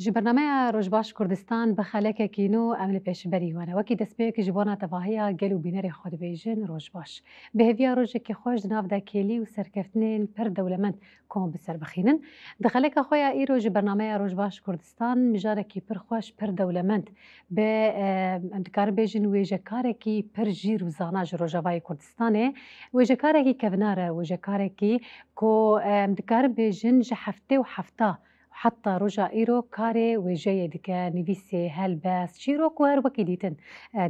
ji bernameya Rojbaş Kurdistan bi xelekekî nû em li pêşberî wane. Wekî destpêkê ji bona tevahiya gel û bînerê xwe dibêjin Rojbaş. Bi hêviya rojekê xweş di nav de kêlî û serkeftinên pir dewlemend kom bi ser bixînin. Di xeleka xwe ya îro ji bernameya Rojbaş Kurdistan mijarekî pir xweş, pir dewlemend bi em dikarin bêjin wêjekarekî pir jîr û zana ji Rojavayê Kurdistanê. Wêjekarekî kevnar e, wêjekarekî ku em dikarin bêjin ji heftê û hefta حتا روژا ایرو کاری ویژه دکه نویسی هلبس چیروک و هر وکی دیتن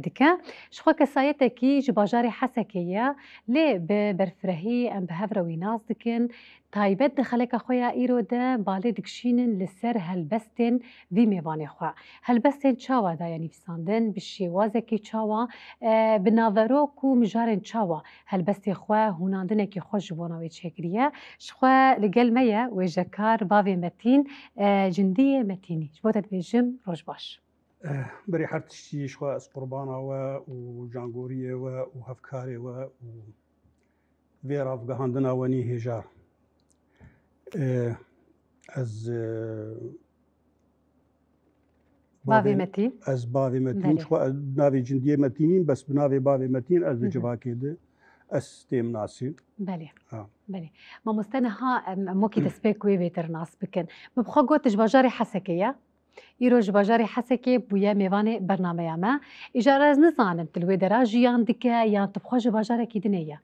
دکه شخوا کسایت کی جباجاری حسکیه لی به برفرهی ام به هفروی ناز دکن تایبت دخلک خویا ایرو ده بالی دکشینن لسر هلبستن وی میوان خوا هلبستن چاوا دا یعنی بساندن بشیوازه کی چاوا بناورو کو مجارن چاوا هلبستی خوا هوناندنه کی خوش بوناوی چکریه شخوا لگل میا و جکار باوی متین جندية متيني جبوتت بيجم روجباش بري حرتشتي شخوا اس قربانا و جانغوريه و هفكاري و فيرا افغاندنا وني هجار از بافي متين بافي متين شخوا نافي جندية متينين بس بنافي بافي متين از جواكي ده استیم ناسی. بله. بله. ما مستنها موکی دسپیک وی بیتر ناس بکن. مبخوا گوتش باجاری حسکیه. ایروج باجاری حسکی بویا میوان برنامه ما. اجاره از نزانم تلوی دراجی یان دکه یان تبخواج باجاره کی دنیا.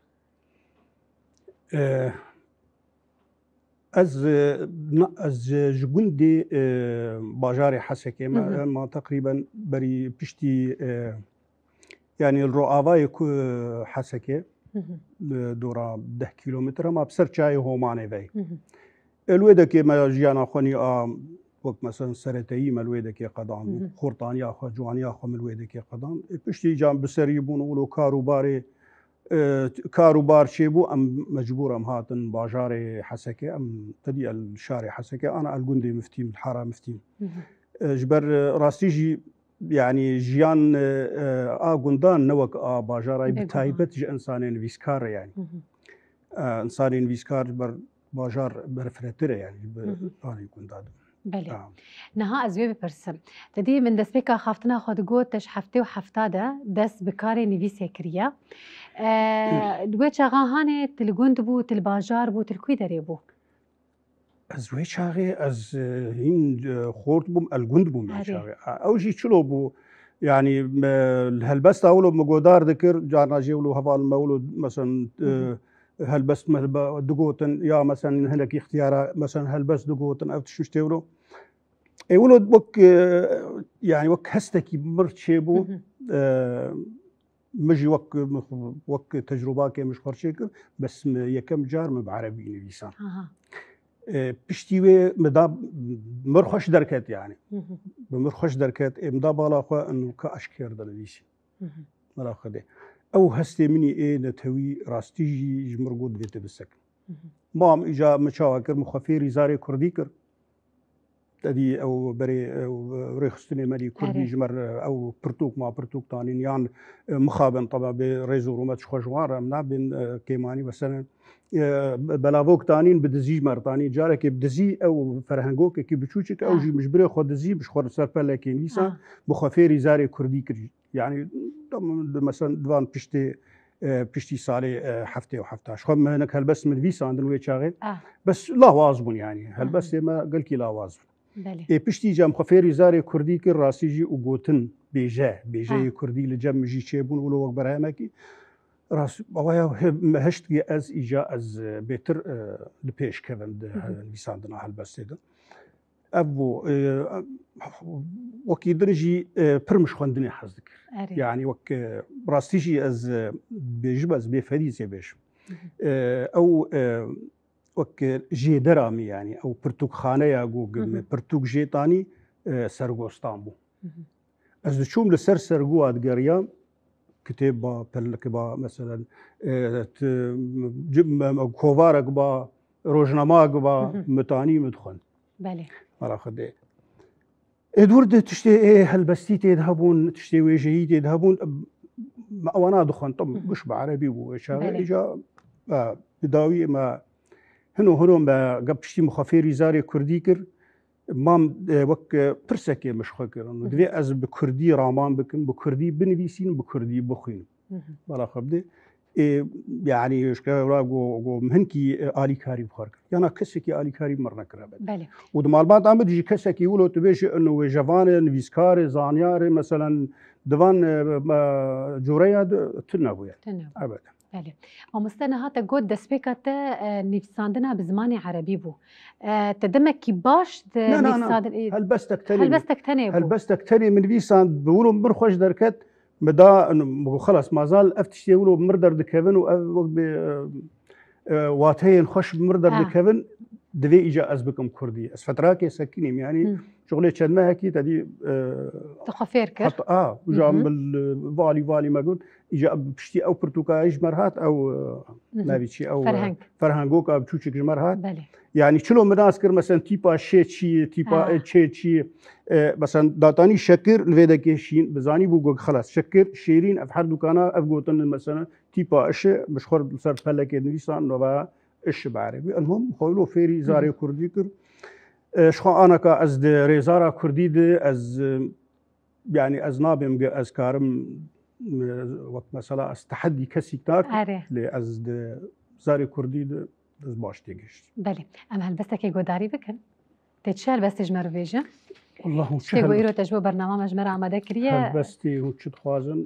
از جگوندی باجاری حسکی ما تقریبا بری پشتی يعني الرؤابة حسكة دورة 10 كيلومتر ما بسر شاي هوماني في الويدا كي ما جيانا خوني وقت مثلا سرتي ما الويدا كي قدام خورطان ياخو جوان ياخو من الويدا كي قدام بشتي جام بسر يبون ولو كاروبار شيبو ام مجبور ام هاتن باجاري حسكة ام تدي الشارع حسكة انا الجندي مفتي من الحاره مفتي جبر راستيجي يعني جيان قندان نوك باجاراي بتايبت جي انسانين فيسكار يعني انسانين فيسكار باجار برفرتره يعني اني قندان بله نها ازوی بپرسم تدی من دست بکا خافتنا خود گوتش هفته و هفته ده دست بکاری نویسه کریه دوی چاقا هانه تل گند بو تل باجار بو تل کوی داری بو از وی چاقی از این خورد بوم الگند بوم چاقی اوجی چلو بو يعني هلبست اولو مقدار ذكر جانا جيولو هفال مولو مثلا هلبست دقوتن يا مثلا هناك اختيار مثلا هلبست دقوتن او تشتيولو اولو وك يعني وك هستكي مرت شيبو مجي وك تجربه كي مش خرشيك بس يكم جار بعربي لسان بشتيوي مدا مرخش دركات يعني بمرخش دركات مدا بالا خو انه كاشكير دليشي مرا خدي او هستي مني ايه نتوي راستيجي جمرغود بيت بسك مام اجا مشاوكر مخفيري زاري كرديكر تدي او بري او ريخستني مالي كردي جمر او برتوك ما برتوك تانين يان مخابن طبعا بريزو رومات شخوجوار امنا بين كيماني مثلا بلاوك تانين بدزي مرتاني جارك بدزي او فرهنگوك كي بچوچك او جي مجبري خود دزي مش خور سرپل لكن ليسا مخفيري زاري كردي كري يعني مثلا دوان بشتي سالي هفته وهفته شخو هناك هلبس من فيسا عندن وي شاغل بس لا واظبون يعني هلبس ما قال كي لا واظب اي بشتي جام خفيري زاري كردي كر راسيجي وغوتن بيجا كردي لجم جي شيبون ولو وك برامكي راس بوايا هشتي از ايجا از بيتر لبيش كفن فيسا عندنا هلبس ده ابو وكي درجي برمش خوندني حزك يعني وك راستيجي از بيجب از بفريزه بيش او وك جي درامي يعني او برتوك خانه يا جوجل برتوك جيتاني سرغوستان بو از شوم لسر سرغو ادغريا كتابه بلكبا مثلا جب كوفارك با روجنامه با متاني مدخن بله مرا خدي ادورد تشتي هلبستي تذهبون تشتي وجهي تذهبون وانا دخن طب مش بعربي وشاغل اجا بداوي ما هنو ما قبشتي مخافيري زاري كردي كر مام وەک پرسێکێ مشخۆکردن و دوێ ئەس بە کوردی ڕامان بکەم بە کوردی بنویسین بە کوردی بخوێنم بەڵاخە بدێ یعنی گۆ هەنکی ئالیکاری بخۆر کرد یانا کەسێکی ئالیکاری مڕ نەکرا بێت و دمالبات ئەمە دیژی کەسێکی وڵۆ تو بێژ ژەوانێ نویسکارێ زانیارێ مەسەلەن دەوان جۆرەیە تر نەبووە ئەبەت مامۆستا نەهاتە گوت دەستپێکاتە نویساندنا بە زمانی عەرەبی بوو تەدەمێکی باش هەلبەستە تەنێ منویسان بوڵم بر خۆش دەرکەت مدا خلاص مازال ئەف تشتێ وڵۆ مر دەردەکەون و وەک واتەیەن خۆش مر دەردەکەون دەوێ ئیجا ئەس بکەم کوردی ئەس فتراکێ سەکینیم ینی شغلێ چەندمەهەکی تەدی تخەفێر کرد ژام والی مەگوت ئیجا پشتی ئەو پرتوکایش مەرهات ئەو ناویچی ئەو فەرهەنگۆکە بچووچێک ژمەرهات یعنی چلۆ مناس کرد مەسەن تیپا شێ چیە تیپا چێ چیە مەسەن داتانی شەکر لێ دەکێشین بزانی بوو گۆک خلاص شەکر شێرین ئەف هەردووکانە ئەف گوتن مەسەنە تیپا ئەشە بشخۆر سەر پەلەکێ نویسان نۆڤە ئش بعربی ئەنهم خۆیلۆ فێری زارێ کوردی کرد شخوا ئانەکە ئەس ڕێزارە کوردی دێ ئەس یعنی ئەس نابێم ئەس کارم وەک مەسەلا ئەس تەحەدی کەسی تاک لێ ئەس زاری کوردی دەست باش تێگەشت بەێ ئەم هەلبەستێکی گۆداری بکەن تێچ هەلبەستی ژمەروێژە ئیرۆ تەژبۆ بەرنامە مەژمەرە ئامادە کردە بەستی و چت خوازن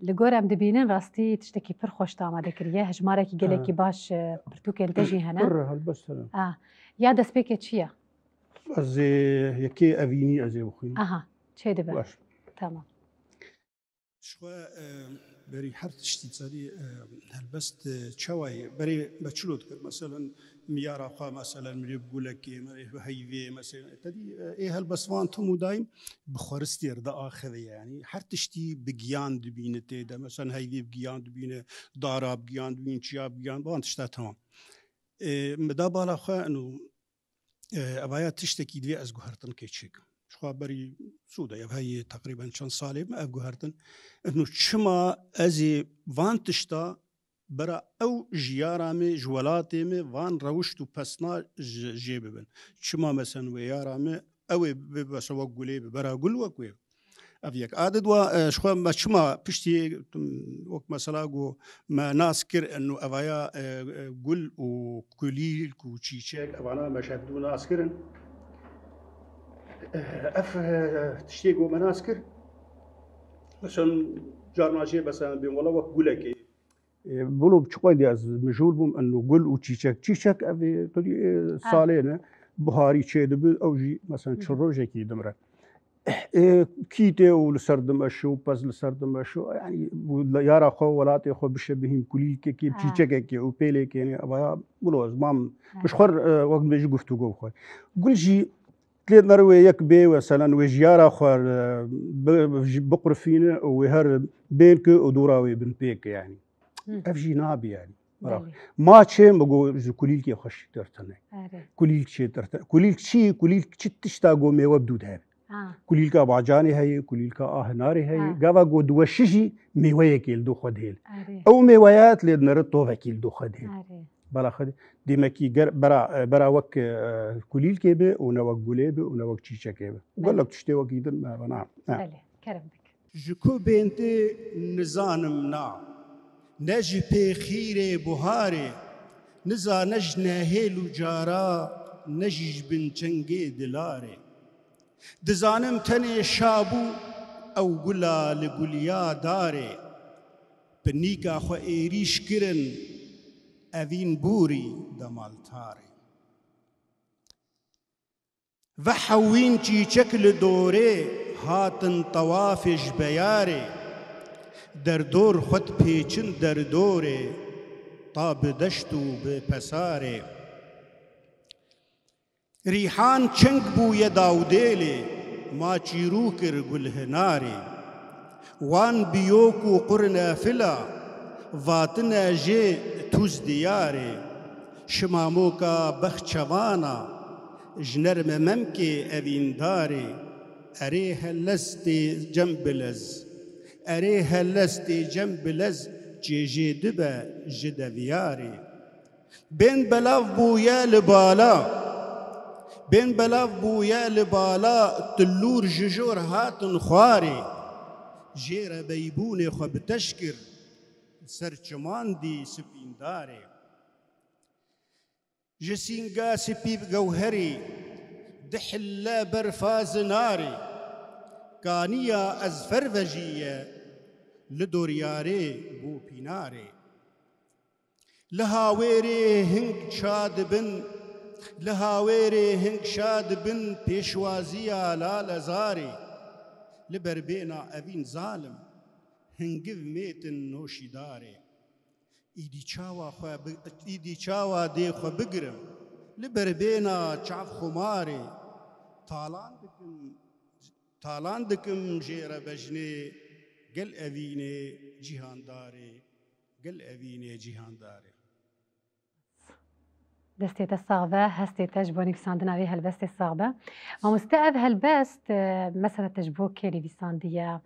لە گۆر ئەم دەبینن ڕاستی تشتێکی پڕ خۆشتە ئامادە کردە هەژمارێکی گەلێکی باش پرتوکێن تەژی هەنە یا دەستپێکێ چییە؟ ئەز یەکێ ئەڤینی ئەزێ بخوین چێ دەبێت تەمام بەری هەر تشتی چەری هەلبەست چاوای بەرێ بە چلۆت کرد مەسەلەن میارەخوا مەسەلەن مرێ گولەکێ هەیوێ مەسەدی ئێ هەلبەسوان تم و دایم بخۆرستێردە ئاخەوێ ینی هەر تشتی بگیان دبینە تێدا مەسەن هەیوێ بگیان دبینە دارا بگیان دبین چیا بگیان بەوان تشتا تەمام مدا بالاخوا و ئەوایە تشتێکی دوێ ئەس گوهرتن کێچێکم خوا بەری سوودە هەیە تقریبان چەند ساڵێ ئەف گوهرتن چما ئەزێ وان تشتا بەرە ئەو ژیارامێ ژوەلاتێمێ وان ڕەوشت و پەسنا ژێ ببن چما مەسەن وێ یارامێ ئەوێ بەسەوە گولێ بەرا گول وەکوێ ئەف یەک عادت وە شخوا مە چما پشتی وەک مەسەلا گۆ مە ناس کرد و ئەوایە گول و کولیل و چیچێک ئەوانە مەشەد و ناسکردن ئەف تشتێک گۆ مەناس کرد بەشەن جارناژێ بەسەن بێن وەڵە وەک گولەکێ بڵۆ بچقۆی دیاز مژول بووم ئەن و گول و چیچەک ئەڤێ ساڵێنە بهاری چێ دەبێت ئەوژی مەسەن چ ڕۆژێکی دمرە کیتێ و لەسەر دمەش و پەس لەسەر دمەش و ینی یارە خۆ وڵاتی خۆ بشە بهیم کولیکێکی چیچەکێکی و پێلێکێنێ ئەوە بڵۆ زمام بشخۆر وەک بێژی گفتوگۆ بخۆی گولژی لێت نەروێ یەک بێ وەسەلەن وێ ژیارە خوار بقرفینە وێ هەر بێنکە و دووراوێ بن پێکە ینی ئەفژی نابیانی ماچێ بگۆ کولیلکی خۆشی دەرتنێ کولیل چێ کولیل چی کولیل چ تشتا گۆ مێوە بدوود هەیە کولیلکە باجانی هەیە کولیلکە ئاهناری هەیە گاوا گۆ دووە شژی میوەیەکی دوو خۆ هێل ئەو میوەیات لێت نەرە تۆڤێکی دوو خۆ هێل بەلاخە دیمەکی بەرا وەک کولیلکێ بێ و نەوەک گولێ بێ و نەوەک چیچەکێ بێ گەلک تشتێوەکی دن بەنا ji ku bêntê nizanim na ne ji pêxîrê buharê niza ne ji nehêl û cara ne jî ji bin çengê dilarê dizanim tenê şabû ew gula li guliya darê bi nîka xwe êrîş kirin evîn bûrî demaltarê ve hewîn çîçek li dorê hatin tewafê ji beyarê derdor xwe pêçin derdorê ta bi deşt û bi pesarê rîhan çeng bûye dawdêlê ma çîrû kir gulhinarê wan biyok û qurne fila vatine jê tûz diyarê şimamoka bexçevana ji nerme memkê evîndarê erê hellestê cem bilez erê hellestê cem bilez çêjê dibe ji deviyarê bên belav bûye li bala بين بلاف بويا لبالا تلور ججور هاتن خواري جيرا بيبوني خو بتشكر سرچمان دي سپینداري جسينگا سپيب جوهري دحلا برفاز ناري كانيا از فروجية لدورياري بو بيناري لهاويري هنگ شاد بن لهاويري هنگ شاد بن پیشوازيا لا لزاري لبربينا أبين ظالم هنگف ميتن نوشي داري ايدي چاوا دي خو بگرم لبربينا چاف خماري تالان دكم جيرا بجني قل أبيني جيهان داري قل أبيني جيهان داري دستي الصاغبة هستي تجبوني بساندنا بها البست الصاغبة ومستأذ هالبست مثلا تجبو كيري بساندية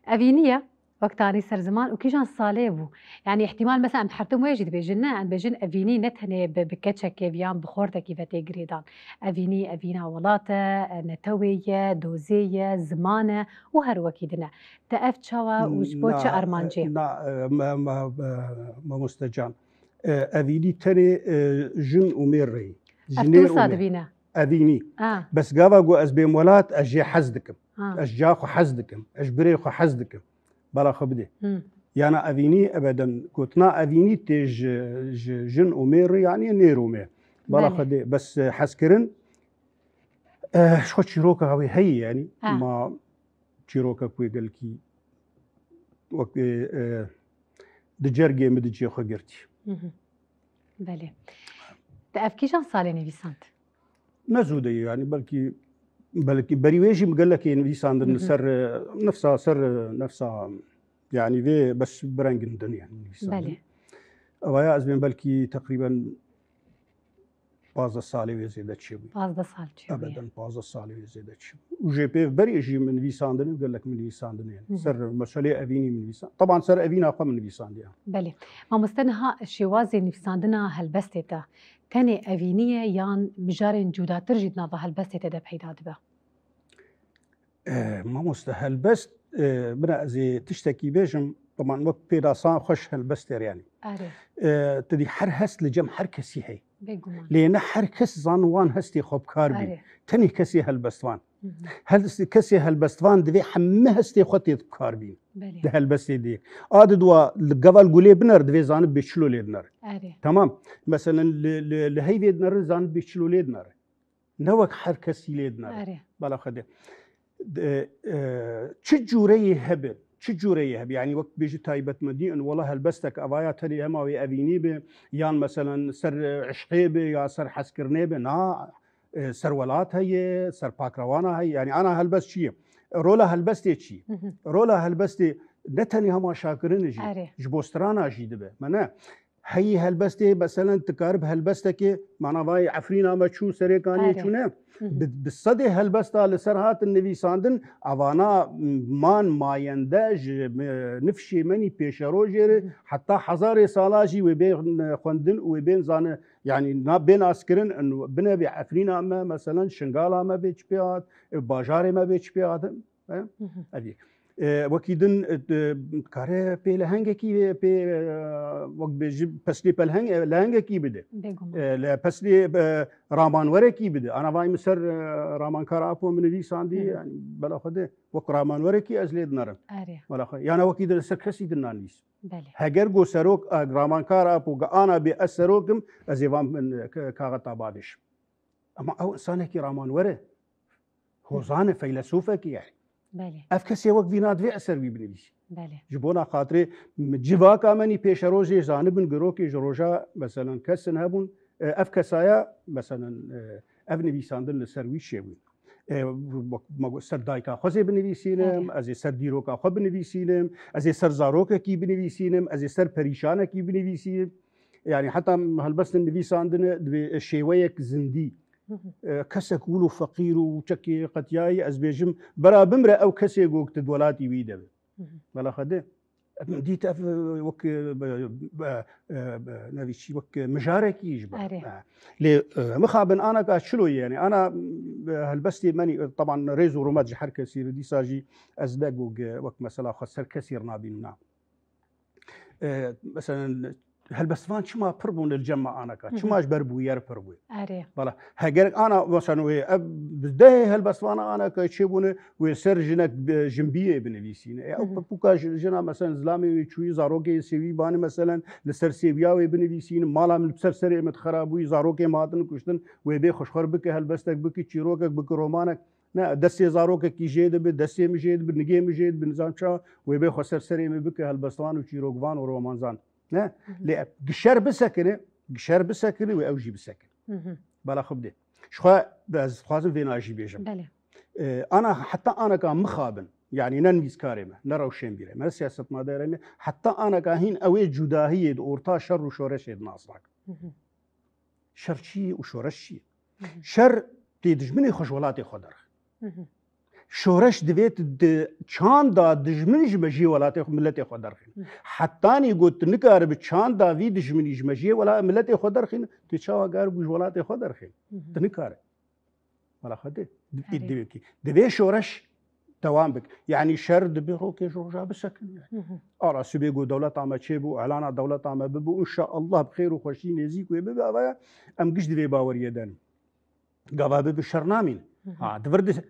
أبينية وقت اني سر زمان وكيجان صاليبو يعني احتمال مثلا بحرتم واجد بيجنا عن بيجن افيني نتهني بكتشك كيفيان بخورتا كيفتي جريدان افينا ولاتا نتوية دوزية زمانة وهروكيدنا تأف تشوا وجبوتشا ارمانجي ما مستجان افيني تاني جن وميري افتو صادبينا افيني بس قابا قو از بيمولات اجي حزدكم اجاخو حزدكم اجبريخو حزدكم بلا خبدي يعني افيني ابدا كوتنا افيني تيج جن امير يعني نيرومي بلا خدي بس حسكرن شو تشيروكا هاوي هي يعني ما تشيروكا كوي قالكي وقت دجرجي مدجي خو قرتي بله تافكيشان صاليني فيسانت نزودي يعني بلكي بريويجي مقلكي فيساند سر نفسها يعني في بس برنجندن يعني بله ويا أزمن بلكي تقريبا 15 سالي وزيادة شيء 15 سال أبدا 15 سالي وزيادة شيء وجي بي بريجي من فيساندن وقال لك من فيساندن يعني سر مسؤولية أبيني من فيساند طبعا سر أبينا أقوى من فيساند يعني بله ما مستنها الشوازي نفساندنا هالبستة تاني أبينية يان مجارين جودا ترجد ناضا هالبستة ده بحيدات به ما مستهل بس بنا زي تشتكي بيجم طبعا وقت بيراسان خوش هالبستر يعني تدي حر هست لجم حر كسي هي لأن حر كس زانوان هستي خوب كاربي تاني كسي هالبستوان هل كسي هالبستوان دبي حمه هستي خوتي كاربي ده هالبستي دي دوا القبل قولي بنر دبي زان بيشلو ليدنر تمام مثلا لهي بيدنر زان بيشلو ليدنر نوك حر كسي ليدنر بلا خده تشجوري هبل تشجوري هب يعني وقت بيجي تايبت مدي ان والله هلبستك ابايا تري هماوي ابيني به يان مثلا سر عشقيبه يا سر حسكرنيبه نا سر ولات هي سر باكروانا هي يعني انا هلبس شيء رولا هلبستي شيء رولا هلبستي نتني هما شاكرين جي جبوسترانا جي دبه منا هي هلبستي مثلا تقارب هلبستك معنا باي عفرينا ما تشو سريكاني شونه بالصدي هلبستا لسرهات النبي ساندن اوانا مان ماينداج نفشي مني بيشروجر حتى حزاري سالاجي وبين خندن وبين زان يعني بين اسكرن انه بنبي عفرينا ما مثلا شنغالا ما بيتش بيات باجاري ما بيتش بيات ادي وكيدن كاره بي لهنگكي بي وقت بيجيب بسلي بالهنگ لهنگكي بده لا بسلي رامان وركي بده انا باي مسر رامان كارابو من دي ساندي يعني بلا خده وك رامان وركي ازليد نرم ولا خ يعني وكيدن سكسي دنانيس هاجر جو سروك رامان كارابو انا باسروكم ازيفام من كاغتا بادش اما او انسانك رامان وره هو زانه فيلسوفك يعني بله افكسي وقت بينات في اثر بيبنيش بله جبونا خاطري جيفا كامني بيشروجي زانبن جروكي جروجا مثلا كسن هبون افكسايا مثلا ابني بيساندن لسروي شيبون سر دايكا خوزي بنويسينم از سر ديروكا خو بنويسينم از سر زاروكا كي بنويسينم از سر بريشانا كي بنويسينم يعني حتى هالبس النويساندن شيويك زندي كسك ولو فقير وشكي قتياي از بيجم برا بمرا او كسي قوك تدولاتي ويدا بلا خده ديت وك نبيشي وك مجاركي جبر لي مخابن أنا كشلو يعني أنا هالبستي ماني طبعا ريزو رومات جحر كثير دي ساجي أزبق وك مثلا خسر كثير نابيننا مثلا هالبستفان شما بربون الجمع أنا كا شماش بربو يار بربو والله هجرك أنا مثلا وبده هالبستفان أنا كشيبونه وسرجنك جنبيه بنفيسين أو بوكاج جنا مثلا زلامي وشوي زاروكي سوي بان مثلا لسر سوياوي بنفيسين مالا من بسر سري متخرابوي زاروكي ماتن كشتن ويبي خوشخور بك هالبستك بك تشيروكك بك رومانك نا دستي زاروكك كي جيد بدستي مجيد بنجي مجيد بنزام شا ويبي خوسر سري بك هالبستفان وشيروكفان ورومانزان نه لی گشر بسکنی و اوجی بسکن. بالا خوب دی. شخوا باز خوازم ویناجی بیشم. بله. أنا حتى أنا كان مخابن يعني ننميز كارمة نروشين بيره ما سياسة ما دايرة حتى أنا كاهين أوي جداهية أورتا شر وشورش ناصلك. شر شيء وشورش شيء. شر تدجمني خجولاتي خضر. شورش دویت چند دا دجمنی جمجی ولاتی ملت خودر خین حتی نی گوت نکار به چند دا وی دجمنی جمجی ولا ملت خودر خین تچاو گار بوج ولاتی خودر خین تنکاره ولا خده دوی شورش دوام بك يعني شر دبيروك جورجا بسكن ارى سبيغو دولة عما تشيبو اعلان دولة عما ببو ان شاء الله بخير وخوشي نزيك ويبقى ام قش دبي باور يدان قابا بشرنامين دبرد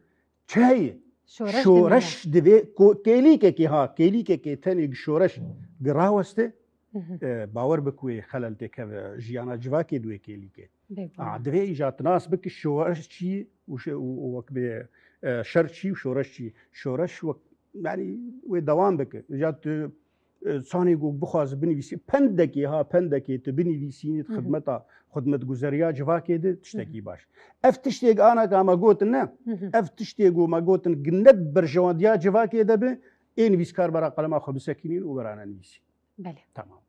چه شورش دوی کلی که تنی شورش گراوسته باور بکوی خلل تک جیانا جواکی دوی کلی که دوی ایجاد ناس بک شورش چی و به شر چی و شورش و یعنی و دوام بک ایجاد ثانی گو بخواز بنویسی پندکی تبنویسینی خدمت گذاریا جواکی ده تشتکی باش افتشتیگ آنا که ما گوتن نه افتشتیگو ما گوتن گند برجواندیا جواکی ده به این ویسکار برا قلم خو بسکینین و برانا نویسی بله تمام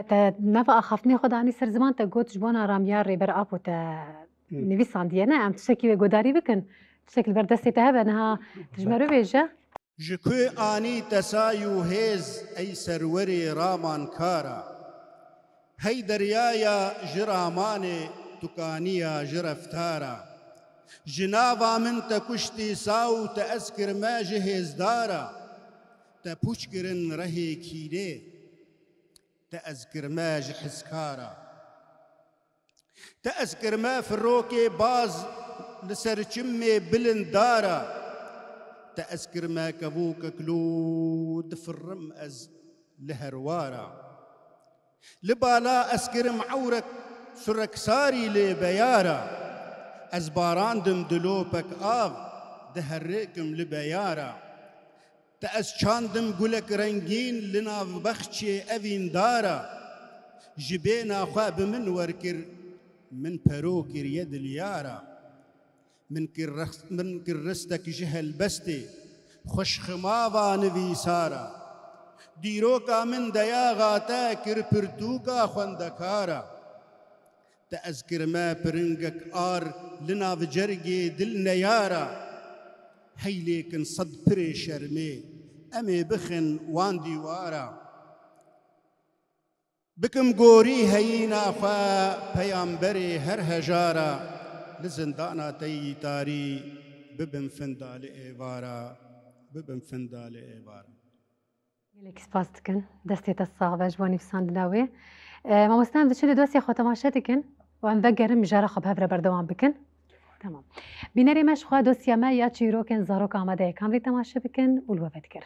تا نفع خفنی خدانی سر زمان تا گوت جبونا رامیار ری بر آپو تا نویساندیه نه ام تشتکی و گوداری بکن تشتکی بردستی تهبه انها تجمرو بیجه جكوي آني تسايو هيز أي سروري رامان كارا هي دريايا جراماني تكانيا جرفتارا جنابا من تكشتي ساو تأسكر ما جهز دارا تبوشكرن رهي كيدي تأذكر ما جحسكارا تأذكر ما فروكي باز لسرچمي بلندارا تأذكر ما كبوك كلود في الرمأز لهروارا لبالا أذكر معورك سرك ساري لبيارا أزباران دم دلوبك دهركم لبيارا تأذكاندم قولك رنجين لنا بخشي أذين دارا جبينا خواب من وركر من بروكر يد اليارا من كرستك جهل بستي خوش خماوا نوي سارا ديروكا من دياغا تاكر پرتوكا خوندكارا تأذكر ما برنجك لنا بجرقي دل نيارا هيليكن صد بري شرمي أمي بخن وان ديوارا بكم قوري هينا خوا بيامبري هر هجارا لزندانا تي تاري ببن فندال إيوارا لك سباستكن دستي الصعبة جواني في ساندناوي ما مستند شنو دوسي خو تماشاتكن وان بقرم جارخ بهبره بردوام بكن تمام بيناري مش خو دوسيا ما يا تشيروكن زاروك آماده كامري تماشا بكن ولو بتكر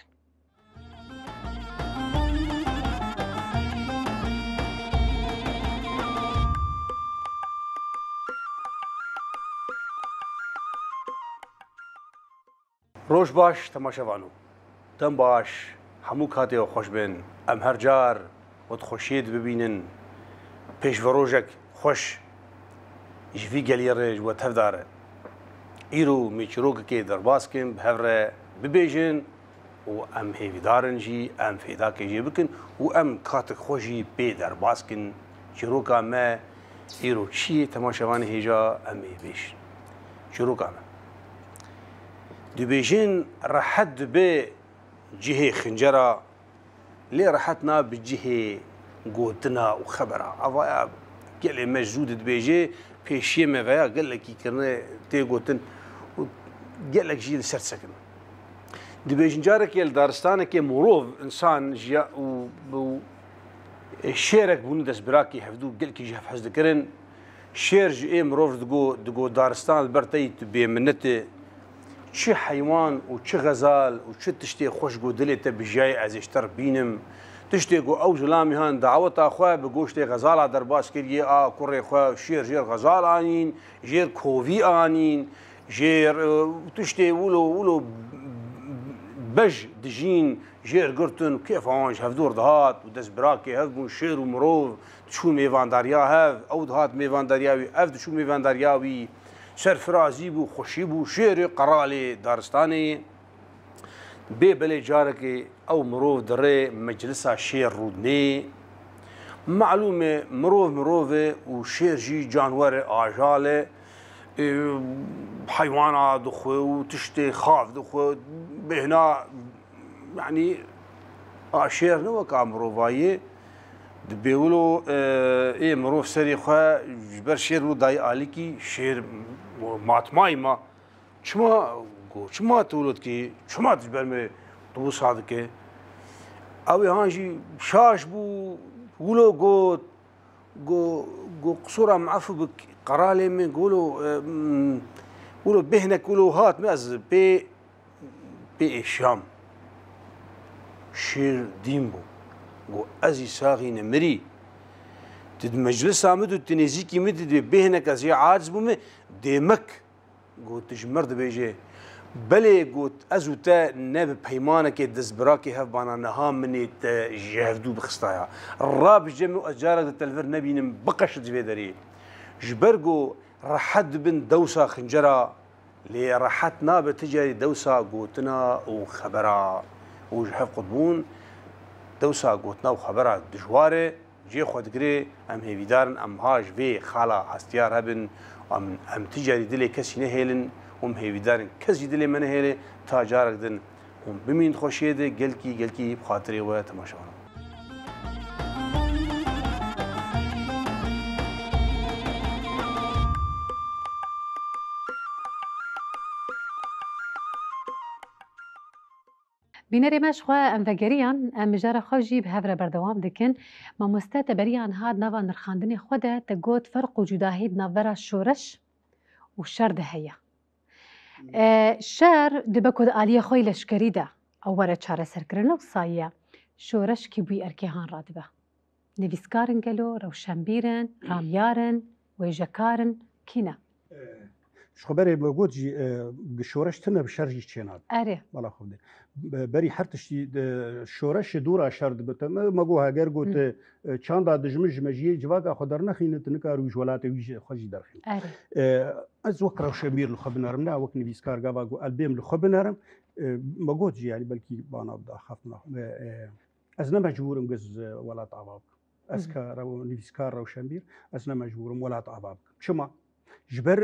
روش باش تماشاوانو دم باش همو کاتی و خوش بین ام هر جار ود خوشید ببینن پیش و روژک خوش جوی گلی ریج و تفداره ایرو میچروک که در باز کن بهره ببیجن و ام هیویدارن جی ام فیدا که جی بکن و ام کات خوشی بی در باز کن چروکا ما ایرو چی تماشاوان هیجا ام هیویش چروکا ما دبیجن راحت به جهه خنجرة لێ ڕەحەتنا بجهێ گوتنا و خەبەرە ئەوە گەلێ مەژوود دبێژێ پێشیە مەڤەیە گەلێکیکردنێ تێگوتن و گەلێک ژی لەسەر سەکن دبێژن جارێکێ لە دارستانێکێ مرۆڤ ئینسان ژیا و شێرێک بوون دەستبراکی هەفتوو گەلکی ژەف حەز دەکردن شێر ji ê mirov digo daristan li ber te yî tu bêminetê çi heywan û çi xezal û çi tiştê xweş got dilê te bijiyayê ez ê ji te re bînim tiştê got ew ji lamî han daweta xwe bi goştê xezala derbas kiriye a kurê xwe şêr jêr xezal anîn jêr kovî anîn jêr tiştê wilo bej dijîn jêr girtin kêf wan ji hevdor dihat û destbirakê hev bûn şêr û mirov çû mêvandariya hev ew dihat mêvandariya wî ev diçû mêvandariya wî serfirazî bû xweşî bû şêrê qeralê daristanê bê belê carekê ew mirov dirê meclisa şêr rûdinê معلوم e mirov e û şêr jî canwerê ajal e heywana dixwe û tiştê xav dixwe bêhna yanî a şêr ne weka mirovayê dibê wilo ê mirov serê xwe ji ber şêr û dayê alîkî şêr matmayî ma çima tu wilo dikî çima ji ber me tu wisa dike ew ê han jî şaş bû wilo got qisûra meefû bi qeralê min wilo bêhnek wilo hat me ez pê êşam şêr dîn bû got ez î saxîne mirî tu di meclisa min tu nêzîkî min tu dibê bêhnek ez ê aciz bûme dêmek got tu ji mir dibêje belê got ez û te ne bi peymanekê destbirakê hevbana niha minê te ji hevdû bixistaya rabije min ez carek di televîr nebînim biqeşit ji vê derê ji ber got rehet dibin dewsa xincera lê rehet nabe ti carî dewsa gotina û xebera û ji hev qutbûn dewsa gotina û xebera dijwar e cê xwe digirê em hêvîdarin em ha ji vê xala hestiyar hebin em ti carî dilê kesî nehêlin û hêvîdarin kes jî dilê me nehêle ta carek din hûn bimîn xweşiyê de gelkî bi xatirê we temaşa bin. بینەرê me ji xwe em vegeriyan em mijara xwe jî bi hev re berdewam dikin mamoste te beriyan hat nava nirxandinê xwe de te got ferq û cudahî di navbera şoreş û şer de heye şer dibe ku di aliyê xwe leşkerî de ew were çareserkirina wisa ye şoreş kîbûyî erkêhan radibe nivîskarin gelo rewşenbîrin ramyarin wêjekarin kîne ji xwe berê me got jî şoreş tune bi şer jî çênad erê bala xwe de berî her tiştî şoreşê dûra şer dibe te me got heger got çanda dijmin ji me jiyê civaka xwe dernexînin tu nikarî wî ji welatê wî xwe jî derxîn erê ez wek rewşenbîr li xwe binerim ne wek nivîskar gava got elbêm li xwe binerim me got jî yanî belkî bana bida xefna ez ne mecbûrim giz welat ava bikim ez ka nivîskar rewşenbîr ez ne mecbûrim welat ava bikim çima ji ber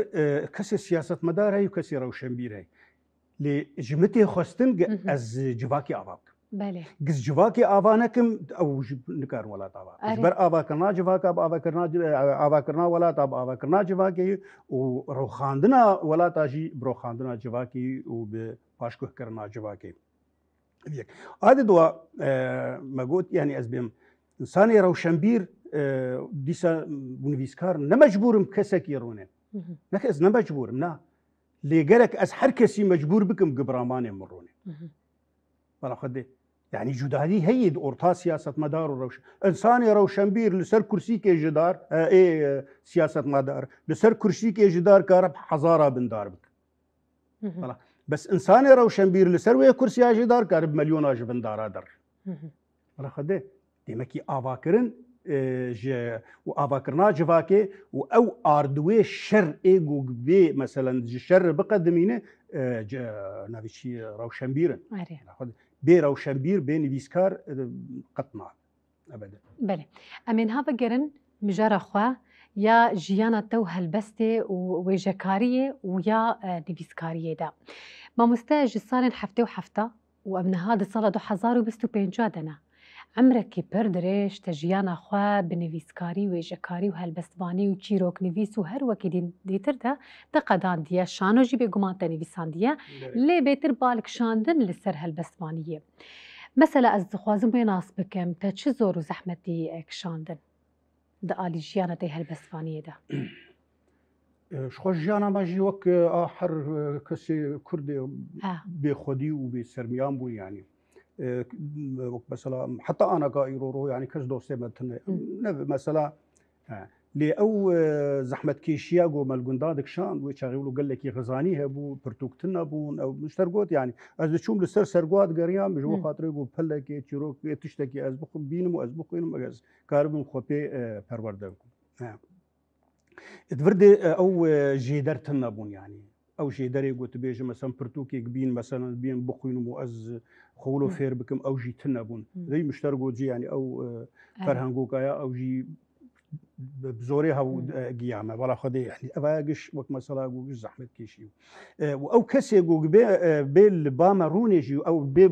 kesê siyasetmedar heye û kesê rewşenbîr heye lê ji min tê xwestin ez civakê ava bikim belê giz civakê ava nekim ew jî nikarin welat ava ji ber avakirina civaka bi avakirina welata bi avakirina civakê û rewxandina welata jî bi rewxandina civakê û bi paşguhkirina civakê adê diwa me got yanî ez bêm insanê rewşenbîr dîsa nivîskar ne mecbûrim kesekî rûne neke ez ne mecbûrim na lê gerek ez her kesî mecbûr bikim gibramanê min rûne bala xwe dê yanî cudahî heye di orta siyasetmedar û insanê rewşenbîr li ser kursîkê ji dar ê siyasetmedar li ser kursîkê ji dar kare hezara bindar bike bes insanê rewşenbîr li ser wê kursiya jî dar kare bi milyona ji bindara der bala xwe dê demekî avakirin û avakirina civakê û ew ardiwê şer ê got vê meselen ji şer re biqedimîne navî çi rewşenbîrin bê rewşenbîr bê nivîskar qet nabe ebede belê em ên ha vegerin mijara xwe ya jiyana te û helbestê û wêjekariyê û ya nivîskariyê de mamoste ji salên heftê û hefta û em niha di sala 2025 de ne عمرێکی پڕ درێژ تە ژیانە خوا بنویسکاری و وێژەکاری و هەلبەستوانی و چیرۆکنویس و هەر وەکی دیتردا تەقەداندیە شانۆژی بێگومان تەنویساندیە لێ بێتر بالکشاندن لەسەر هەلبەستوانیە. مەسەلا ئەس دخوازم بێ ناس بکەم تە چ زۆر و زەحمەتی کشاندن دە ئالی ژیانە تەی هەلبەستوانیەدا. خۆ ژیانە ماژی وەک هەر کەسێ کوردێ بێخۆدی و بێ سەرمیان بوو ینی وەک مەسەلا حتا ئانەکە ئیرۆڕۆ ینی کەس دۆستێمەتنێ مەسەلا لێ ئەو زەحمەت کێشیە گۆ مەلگوندا دەکشاند وێ چاغیول و گەلێکی غەزانی هەبوو پرتوکتن نەبوون ئەو مشتەرگۆت ینی ئەس دەچووم لەسەر سەرگوات گەریان بژوە خااتێک و پلەکێ چیرۆکێ تشتێکی ئەس بخم بینم و ئەس بخوێنم ئەگەز کاربم خۆپێ پەروەردە بکوم. اتفردێ ئەو ژێدەرتن نەبوون ینی ئەو ژێدەرێ گوت بێژە مەسەم پرتوکێک بین مەسەن بێن بخوێنم و ئەس خۆڵ و فێر بکەم ئەو ژی تن نەبوون دەی مشتەرگۆجی ینی ئەو فەرهەنگۆکایە ئەو ژی زۆرێ هەوو گیامە بەڵا خۆدێ ئەوە گەش وەک مەسەلا گوگەش زەحمەت کێشی و ئەو کەسێک گوگ بێ لە بامە ڕوونێژی و ئەو بێ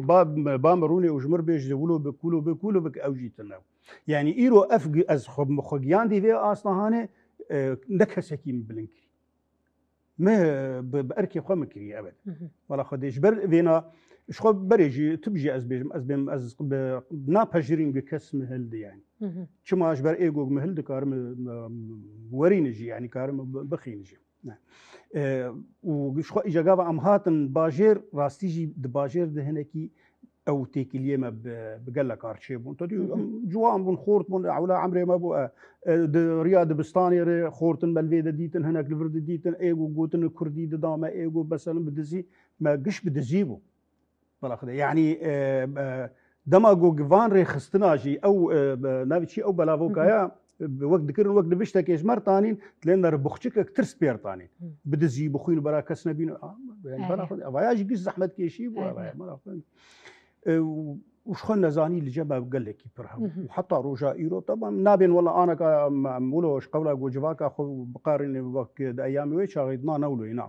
بامە ڕوونێ و ژمر بێژ دەولۆ بکول و بکول و بک ئەو ژی تن نەبوو ینی ئیرۆ ئەف ئەس خۆگیاندی vê ئاسنەهانێ نە کەسێکی بلنکری me bi erkê xwe mikiriye evet wala xwe ji ber vêna ji xwe berê jî tib jî ez bêjim ez bêm ez napejirîn bi kes min hildi yani çima ji ber êgog min hil dikarim werîne jî yani karim bixîne jî û ji xwe îjegava em hatin bajêr rastî jî di bajêr de hinekî ew têkiliyê me bi gelek arçê bûn ciwan bûn xort bûn ewla emrê me bû di riya dibistanê re xortin belvê de dîtin hinek li vir de dîtin êgo gotin Kurdî dida me êgo beselin bi dizî me giş bi dizî bû belaxide yanî dema got van rê xistina jî ew navî çî ew belavokaya wek dikirin wek di viştekê ji mertanîn tilên de bixçikek tirs pêrtanîn bi dizî bixwîn û bera kes nebîn evaya jî giş zehmet kêşî bû وشخۆ نەزانی li cem ev gelekî pir hebû heta roja îro teban nabên wela aneka wilo qewla gocivaka xwe biqarînê wek di eyamê wê çaxîdina newloyê na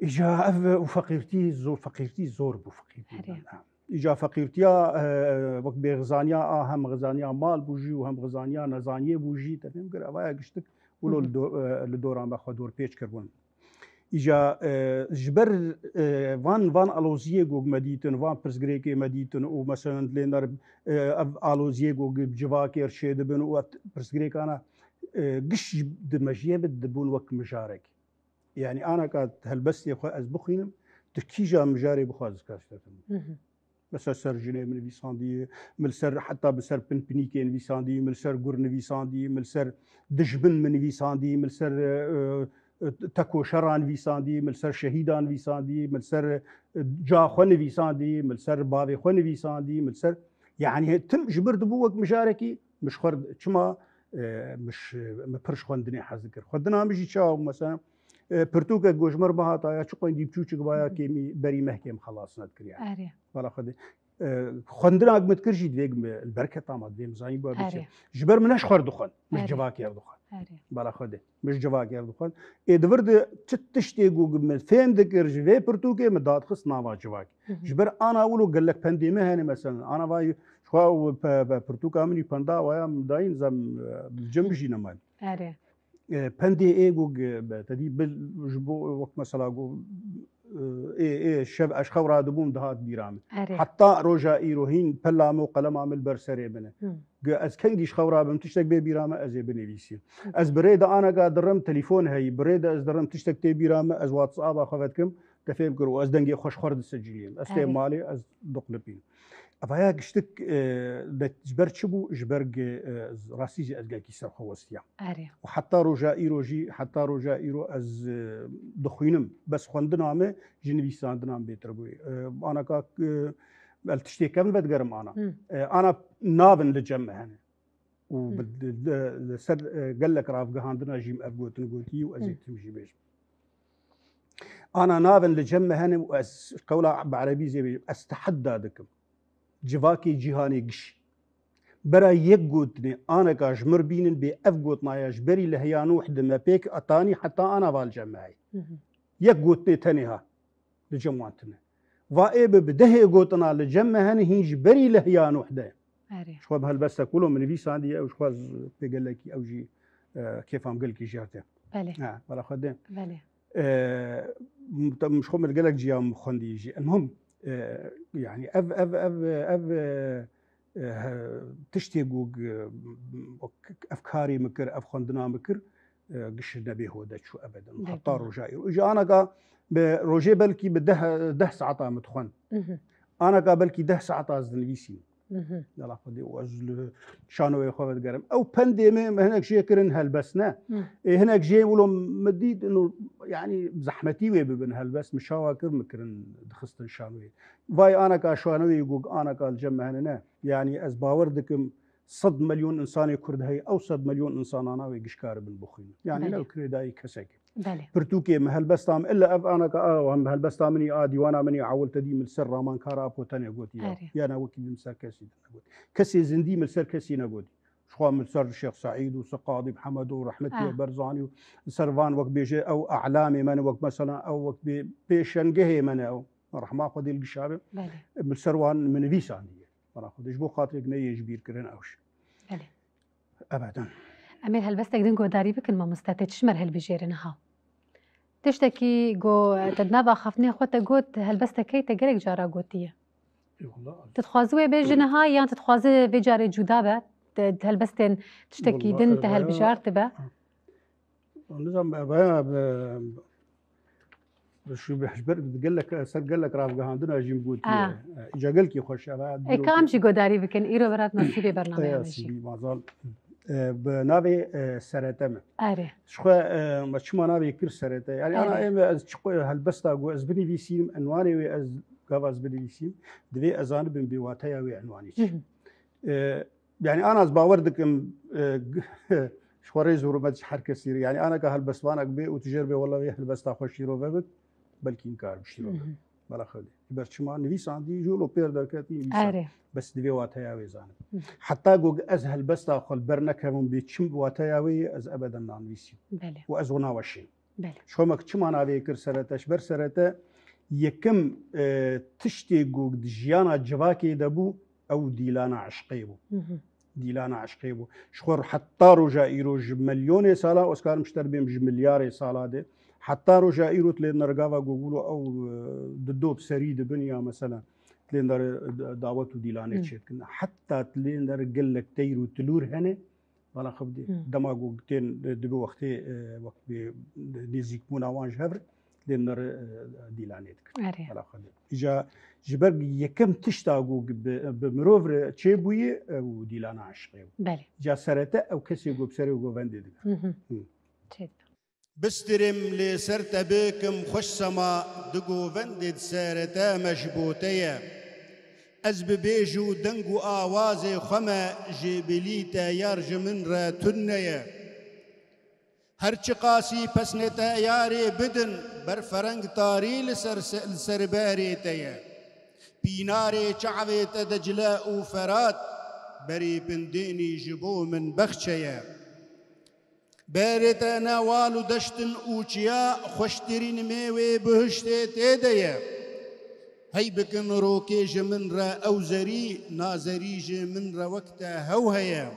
îja ev û feqîrtî zor bû îja feqîrtiya wek bêxizaniya a hem xizaniya mal bû jî û hem xizaniya nezaniyê bû jî tevêm kir evaya giştik wilo li doran me xwe dorpêç kirbûn îja ji ber van aloziyê gog me dîtin van pirsgirêkê me dîtin û meselên lêner ev aloziyê gog civakê şê dibin û pirsgirêkana giş di mejiye bi dibûn wek mijarek yani aneka helbestê xwe ez bixwînim tu kîja mijarê bixwaz kastetim mesela ser jinê min nivîsandiyê mil ser heta bi ser pinpinîkê nivîsandiyî mil ser gur nivîsandiyî mil ser dijbin min nivîsandiyî mil ser تەکۆشەڕان نویساندی ملسەر شەهیدان نویساندی ملسەر جاخۆ نویساندی ملسەر باوێ خۆ نویساندی ملسەر یعنی تم ji bir dibû wek mijarekî mişxwar çima pir ji xwendinê hez dikir xwendina min jî çawa mesela pirtûkek gojmir bihataya çi xwendî biçûçik baya kêmî berî mehkê min xelas nedikiriye wala xwedê xwendinak min dikir jî divê berketa me divê mizanî ba biçe ji ber min neş xwar dixwend min civakê ev dixwend bala xwedê min civakê ev dixwend ê divir de çi tiştê gog min fêm dikir ji vê pirtûkê min dadxist nava civakê ji ber ana wilo gelek pendê me hene mesela ana vayî xwe pirtûka min î penda waya min dayîn zem cem bijîne mal pendê ê gog tedî ji bo wek mesela şev eş xewra dibûm dihat bîra min heta roja îrohîn pella me û qelema min ber serê bine ez kengî ji xewra bim tiştek bê bîra me ez ê binivîsîm ez birê de aneka dirim telîfon heyî birê de ez dirim tiştek tê bîra me ez WhatsAppa xwe vedkim te fêm kir û ez dengê xweşxwar disicilîm ez tê malê ez diqlipîm evaya giştik ji ber çi bû ji ber rastî jî ez gelekî serxwe westiya û heta roja îro jî heta roja îro ez dixwînim bes xwendina me ji nivîsandina min bêtir bûye aneka el tiştê kevin vedigerim ana navin li cem me hene û li ser gelek ravgihandina jî ev gotin gotî û ez ê tim jî bêjim ana navin li cem me hene û ez qewla bi erebî zê bêjim ez tehedda dikim civakê cîhanê giş bera yek gotinê aneka ji mir bînin bê ev gotnaya ji berî li heya nûh di me pêk atanî heta ana val cem me heye yek gotinê tenê ha li cem wan tune وائب بده قوتنا لجمع هن هيج بري لهيان وحده شو بهالبسته كله من في ساندي او شو بقول لك او جي كيف عم قال لك جارته بله ولا خدام بله مش خو قال لك جي مخندي يجي المهم يعني اف تشتيقوق افكاري مكر افخندنا مكر قش النبي هو ده شو ابدا حتى رجائي اجى انا قا بروجي بلكي بده ساعه متخن انا قا بلكي ده ساعه زنبيسي يلا خدي وازل شانو يخوت قرم او بانديمي هناك شيء كرن هالبسنا هناك جاي ولو مديد انه يعني زحمتي وبن هالبس مشاواكر مكرن دخست شانوي باي انا كا شانوي يقول انا كا الجمع هنا يعني از باوردكم 100 مليون انسان كرد هي او 100 مليون انسان انا ويقشكار بالبخين يعني لو كريداي كسك برتوكي مهالبستام الا اف انا كا وهم هالبستا مني ديوانا مني عولت دي من سر رامان كارا بوتاني قوتي يا انا وكي من سر كسي زندي من سر كسي نقودي شو من سر الشيخ سعيد وسقاضي محمد ورحمتي برزاني وسرفان وقت بيجي او اعلامي من وقت مثلا او وقت بيشنقه من او رحمه خدي الشابه من سروان من فيسانيه انا خديش بو خاطرك ني جبير كرن اوش ابدا امير هالبستك دنجو داري بك ما مستاتش مر هالبيجيرنها تشتكي جو تدنابا خفني خوتا قوت هالبستك كي تقلق جارا قوتيه تتخوازوه بيجنها يعني تتخوازي بجاري جودابه هالبستن تشتكي دنت هالبجار تبا نظام شو بحجبر قال لك سر قال لك راف عندنا جيم قلت اجا قال لك خوش اي كام شي قداري بكن ايرو برات نصيبي برنامج ماشي مازال بنابي سرتم اري شخو ما شو نابي كر سرته يعني انا از هالبستا جو از بني فيسيم عنواني و از غاز بني فيسيم دبي ازان بن بيواتيا و عنواني يعني انا از باوردكم شوري زورمت حركه سير يعني انا كهالبسوانك بي وتجربه والله هالبستا خوشيرو بك بلكي انكار بشيرو بلا خدي برشما نفيس عندي جولو بير دركاتي بس دبي واتيا ويزان حتى جو از هالبستا خل برنكم بيتشم واتيا از ابدا نانويسي واز وناوشي شو ما كتشما انا فيكر سرتش بر سرته يكم تشتي جو دجيانا جواكي دبو او ديلانا عشقيبو ديلانا عشقيبو شخور حتى رجا يروج مليون سالا اوسكار مشتر بهم مليار سالا دي حتى رجا يروت لين نرغاوا جوجلو او ددوب سري دبنيا مثلا تلين دعوتو ديلانه شيت حتى تلين قال لك تيرو تلور هنا ولا خبدي دماغو تين دبي وقتي وقت ديزيك مناوان جبر لين ديلانه ولا خبدي اجا جبر يكم تشتاقو بمروفر تشيبوي او ديلانا عشقي بله جا سرته او كسي جو بسري جو فندي بسترم لسرت بكم خوش سما دقو فندد سارتا مجبوتيا از ببيجو دنقو آوازي خما جبليتا يارج من راتنيا هرچ قاسي پسنتا ياري بدن برفرنگ تاري لسر باريتيا بيناري چعويت دجلاء وفرات بري بنديني جبو من بخشيا بارتا نوالو دشتن اوچيا خوشترين ميوي بهشتي تيديا هي بكن روكي جمن را اوزري نازري جمن را وقتا هوهيا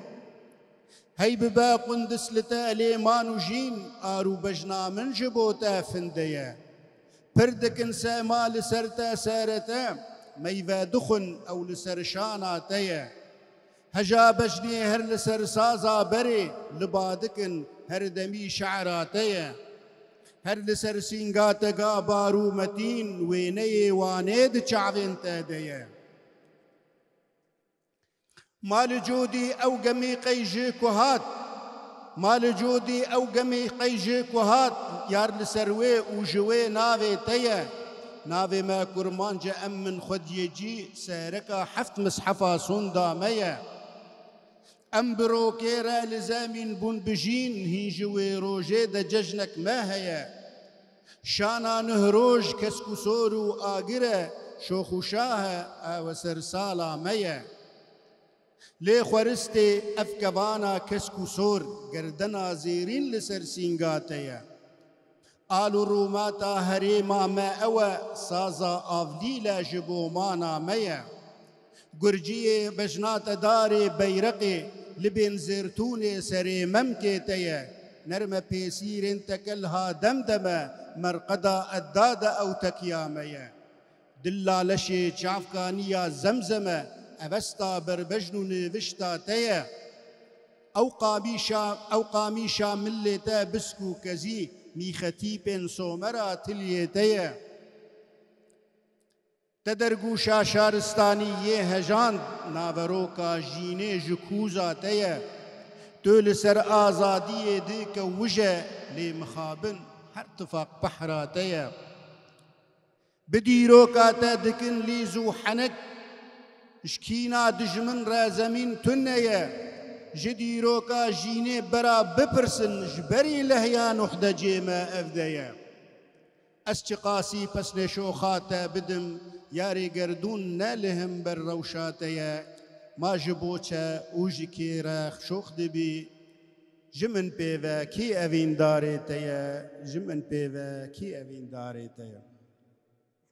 هي بباقن دسلتا ليمانو جين آرو بجنا من جبوتا فنديا پردكن ساما لسرتا سارتا ميفا دخن او لسرشانا تيا هجا بجني هر لسر سازا بري لبادكن هر دمي شعراتيا هر لسر سينغاتقا بارو متين ويني وانيد شعبين تاديا مال جودي او قمي قيجيك وهات مال جودي او قمي قيجيك وهات يار لسروي وجوي نافي تيا نافي ما كرمان جا من خد يجي ساركا حفت مسحفا صندا ميا ام بروكيرا لزامين بون بجين هيجوي روجي دا ججنك ما هيا شانا نهروج كسكو سورو آقرة شوخو شاها وسرسالا ميا لي خورستي افكبانا كسكو سور گردنا زيرين لسر سينغاتيا آلو روماتا هريما ما أوى سازا آفليلا جبو مانا ميا گرجی بجنات داری بیرقی لبین زرتون سری ممکی تیا نرم پیسیر تکلها دمدمه مرقدا اداد او تکیامیا دلالشی چافکانیا زمزمه اوستا بربجنو نوشتا تیا او قامیشا ملتا بسکو کزی میختیپن سومرا تلیه تیا تدرگوشا شارستانی یه هجاند ناوروکا جینه جکوزا تیه تو لسر آزادی دیک وجه لی مخابن هر تفاق بحرا تیه بدیروکا تا دکن لیزو حنک شکینا دجمن را زمین تنیه جدیروکا جینه برا بپرسن جبری لحیان وحده جیما افدیه استقاسی پس نشوخاتا بدم یاری گردون نلهم بر روشاتیا ما جبوچا اوجی کی رخ شوخ دبی جمن پیوا کی اوین داره تیا جمن پیوا کی اوین داره تیا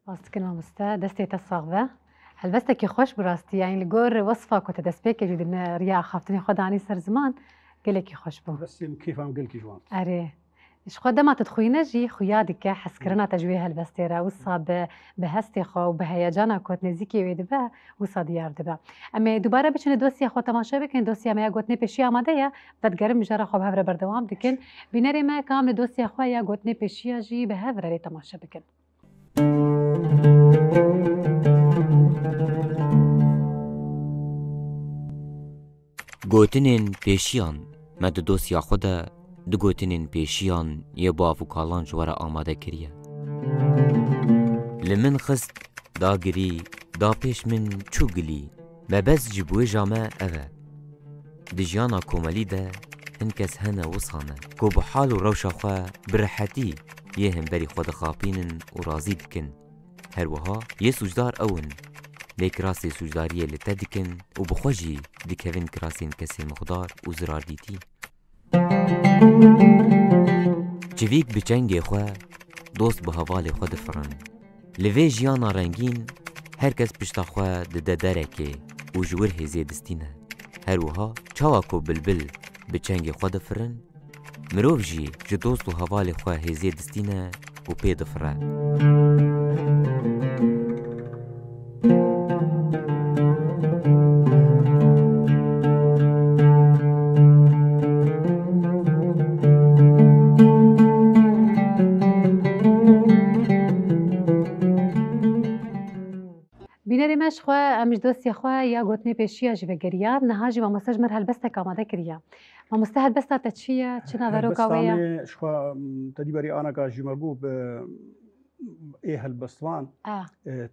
باستكن مامستا دستي تصاغبة هلبستك خوش براستي يعني الجور وصفة كنت دسبيك جد ريا خافتني خد عني سر زمان قلك خوش بو بس كيف عم قلك جوان أري إيش خد ما تدخوينا جي خويادك حسكرنا تجويه هالبستيرة وصاب بهستي خو وبهيجانا كنت نزيكي ويدبا وصاد يار دبا أما دوباره بچن دوسيا خو تماشا بكن دوسيا ما قوتني بشي آماده بدگرم جرا خو بهفره بردوام دكن بينري ما كامل دوسيا خو يا قوتني بشي جي بهفره تماشا بكن گوتنین پیشیان مد دوسیا خدا دو گوتنین پیشیان یه باف و کالان جواره آماده کریه لمن خست دا گری دا پیش من چو گلی مبز جبوه جامعه اوه دجیانا کوملی ده هنکس هنه وصانه کو بحال و روشا خواه برحتی یه هم بری خود خاپینن و رازی دکن هر وها یه سوجدار اون لی کراسی سوجداریه لته دکن و بخوجی دکوین کراسین کسی مقدار و زرار دیتی جویک بچنگ خواه دوست به حوال خود فرن لوی جیانا رنگین هر کس پشتا خواه ده درکه و جور هزی دستینه هر وها چاواکو بلبل بچنگ خود فرن مروف جی دوست و حوال خواه هزی دستینه و پید فره بینری مش خو امش دوستی خو یا گوتنی پیشیا جی بگریاد نهاجی ما مسج مر هلبسته کاماده کریه ما مستهل بسته تچیه چنا ورو کاویا شخوا تدیبری آنا کا جمعو ب ايه هالبستوان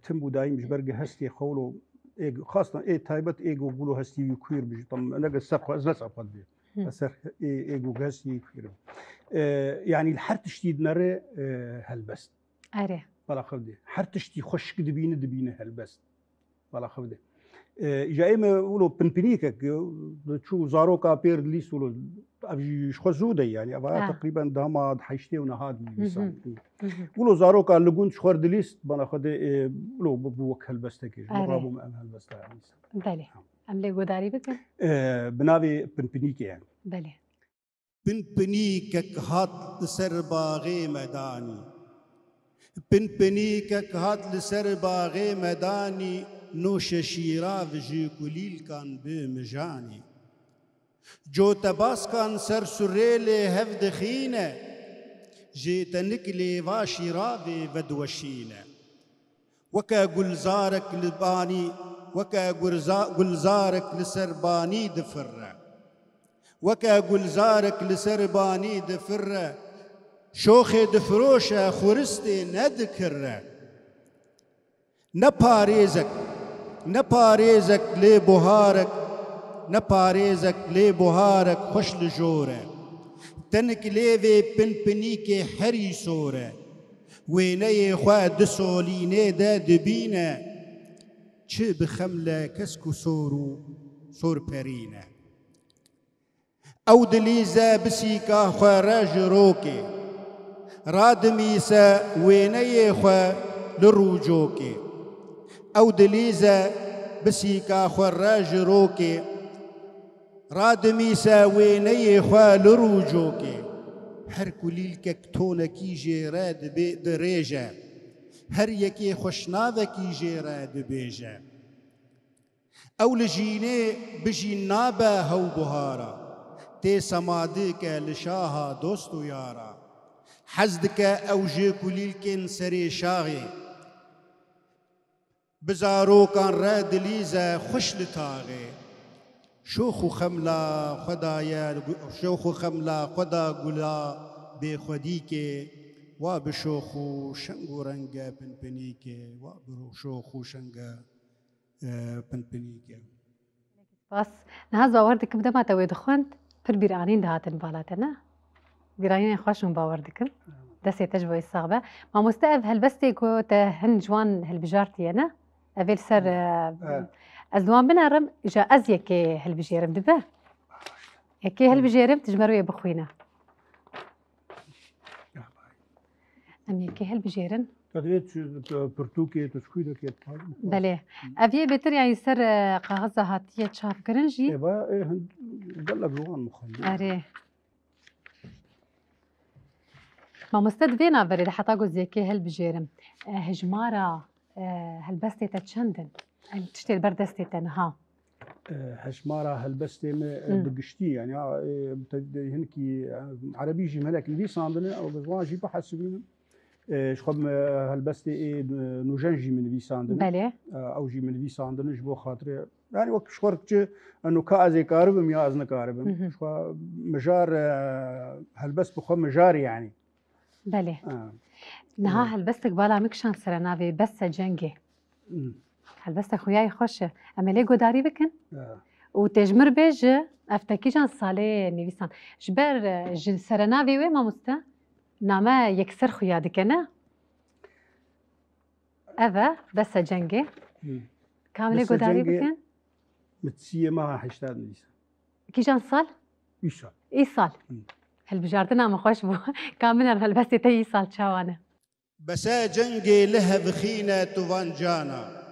تم بودايم مش برجع هستي خولو إيه خاصة إيه تايبت إيه جوجلو هستي يكوير بيجي طم أنا قد سبق أزلت سبق بيه أسر إيه جوجل هستي يكوير يعني الحرت شديد نرى هالبست أري ولا خبدي حرت شدي خش كده دبينه هالبست ولا خبدي جاي ما يقولوا بنبنيكك تشو زاروكا بير ليس ولو أبيش خزودة يعني أبغى تقريبا داماد حيشتي ونهاد بيسان ولو زاروكا لقون شخور دليست بنا خد ولو بوك هالبستك مرابو ما هالبست يعني بله أملي قداري بك بنابي بنبنيك يعني بله بنبنيكك هات لسر باغي مداني بنبنيكك هات لسر باغي مداني نوش شیراف جی کلیل کان بمجانی جو تباس کان سر سریل هفد خینه جی تنکلی و شیراف ودوشینه وکا گلزارک لبانی وکا گلزارک لسربانی دفره وکا گلزارک لسربانی دفره شوخ دفروش خورستی ندکره نپاريزك لي بهارك نپاريزك لي بهارك خوش لجوره تنك ليفي بنبنيكي حري سوره ويني خوا دسوليني دا دبينه چه بخمله كسكو سور برينه او دليزا بسيكا خوا راج روكي رادميسا ويني خو لروجوكي أو دليزا بسيكا خو الراجروكي رادميسا ويني خو لروجوكي هر كليل كتونكي جيراد دريجا هر يكي خوشناذكي جيراد بيجا أو لجيني بجي نابا هو بهارا تي سمادك لشاها دوستو يارا حزدك أو جي كليلكن سري شاغي بزارو كان راد ليزا خوش لتاغي شوخو خملا خدايا شوخو خملا خدا قلا بخديكي وابشوخو شنغو رنگا پنپنيكي وابشوخو شنغا پنپنيكي بس نهاز باوردك بدا ما توي دخوند پر بيرانين دهاتن بالاتنا بيرانين خوشون باوردكم دسي تجربة الصعبة ما مستقف هالبستي كو تهن جوان هالبجارتي أنا أفيل سر أزدوان بنارم جا أزيكي هالبجيرم دبا يكي هالبجيرم تجمروا يا بخوينا أم يكي هالبجيرم تدريت برتوكي تشكيلة كي بله أفيه بتر يعني سر قاغزة هاتية شاف كرنجي إيه هند قال جوان مخلي أري ما مستدفينا بريد حتى قلت زي كي هالبجيرم هجمارة هالبستي تتشندن تشتي البردستي تنها هشمارة هالبستي بقشتي يعني هنكي عربي جي ملك اللي صاندنا أو بزوان جي بحسبين شخم هالبستي إيه نوجنجي من في صاندنا بله أو جي من في صاندنا جبو خاطر يعني وقت شخورك إنه كأزي كاربم يا أزنا كاربم شخوا مجار هالبست بخو مجار يعني بله نها هالبستك بالا مكشان سرنافي بس جنجي هالبست خوياي خوشه اما لي قداري بكن وتجمر بيج افتكي جان صالي نيفيسان جبر سرنافي وي ما مستا ناما يكسر خويا دكنا اذا بس جنجي كامل قداري بكن متسيه ما حشتاد نيسا كي جان صال يسال ايصال هالبجارتنا ما خوش بو كامل هالبست تي ايصال شاوانا بسا جنگي لها بخينة توانجانا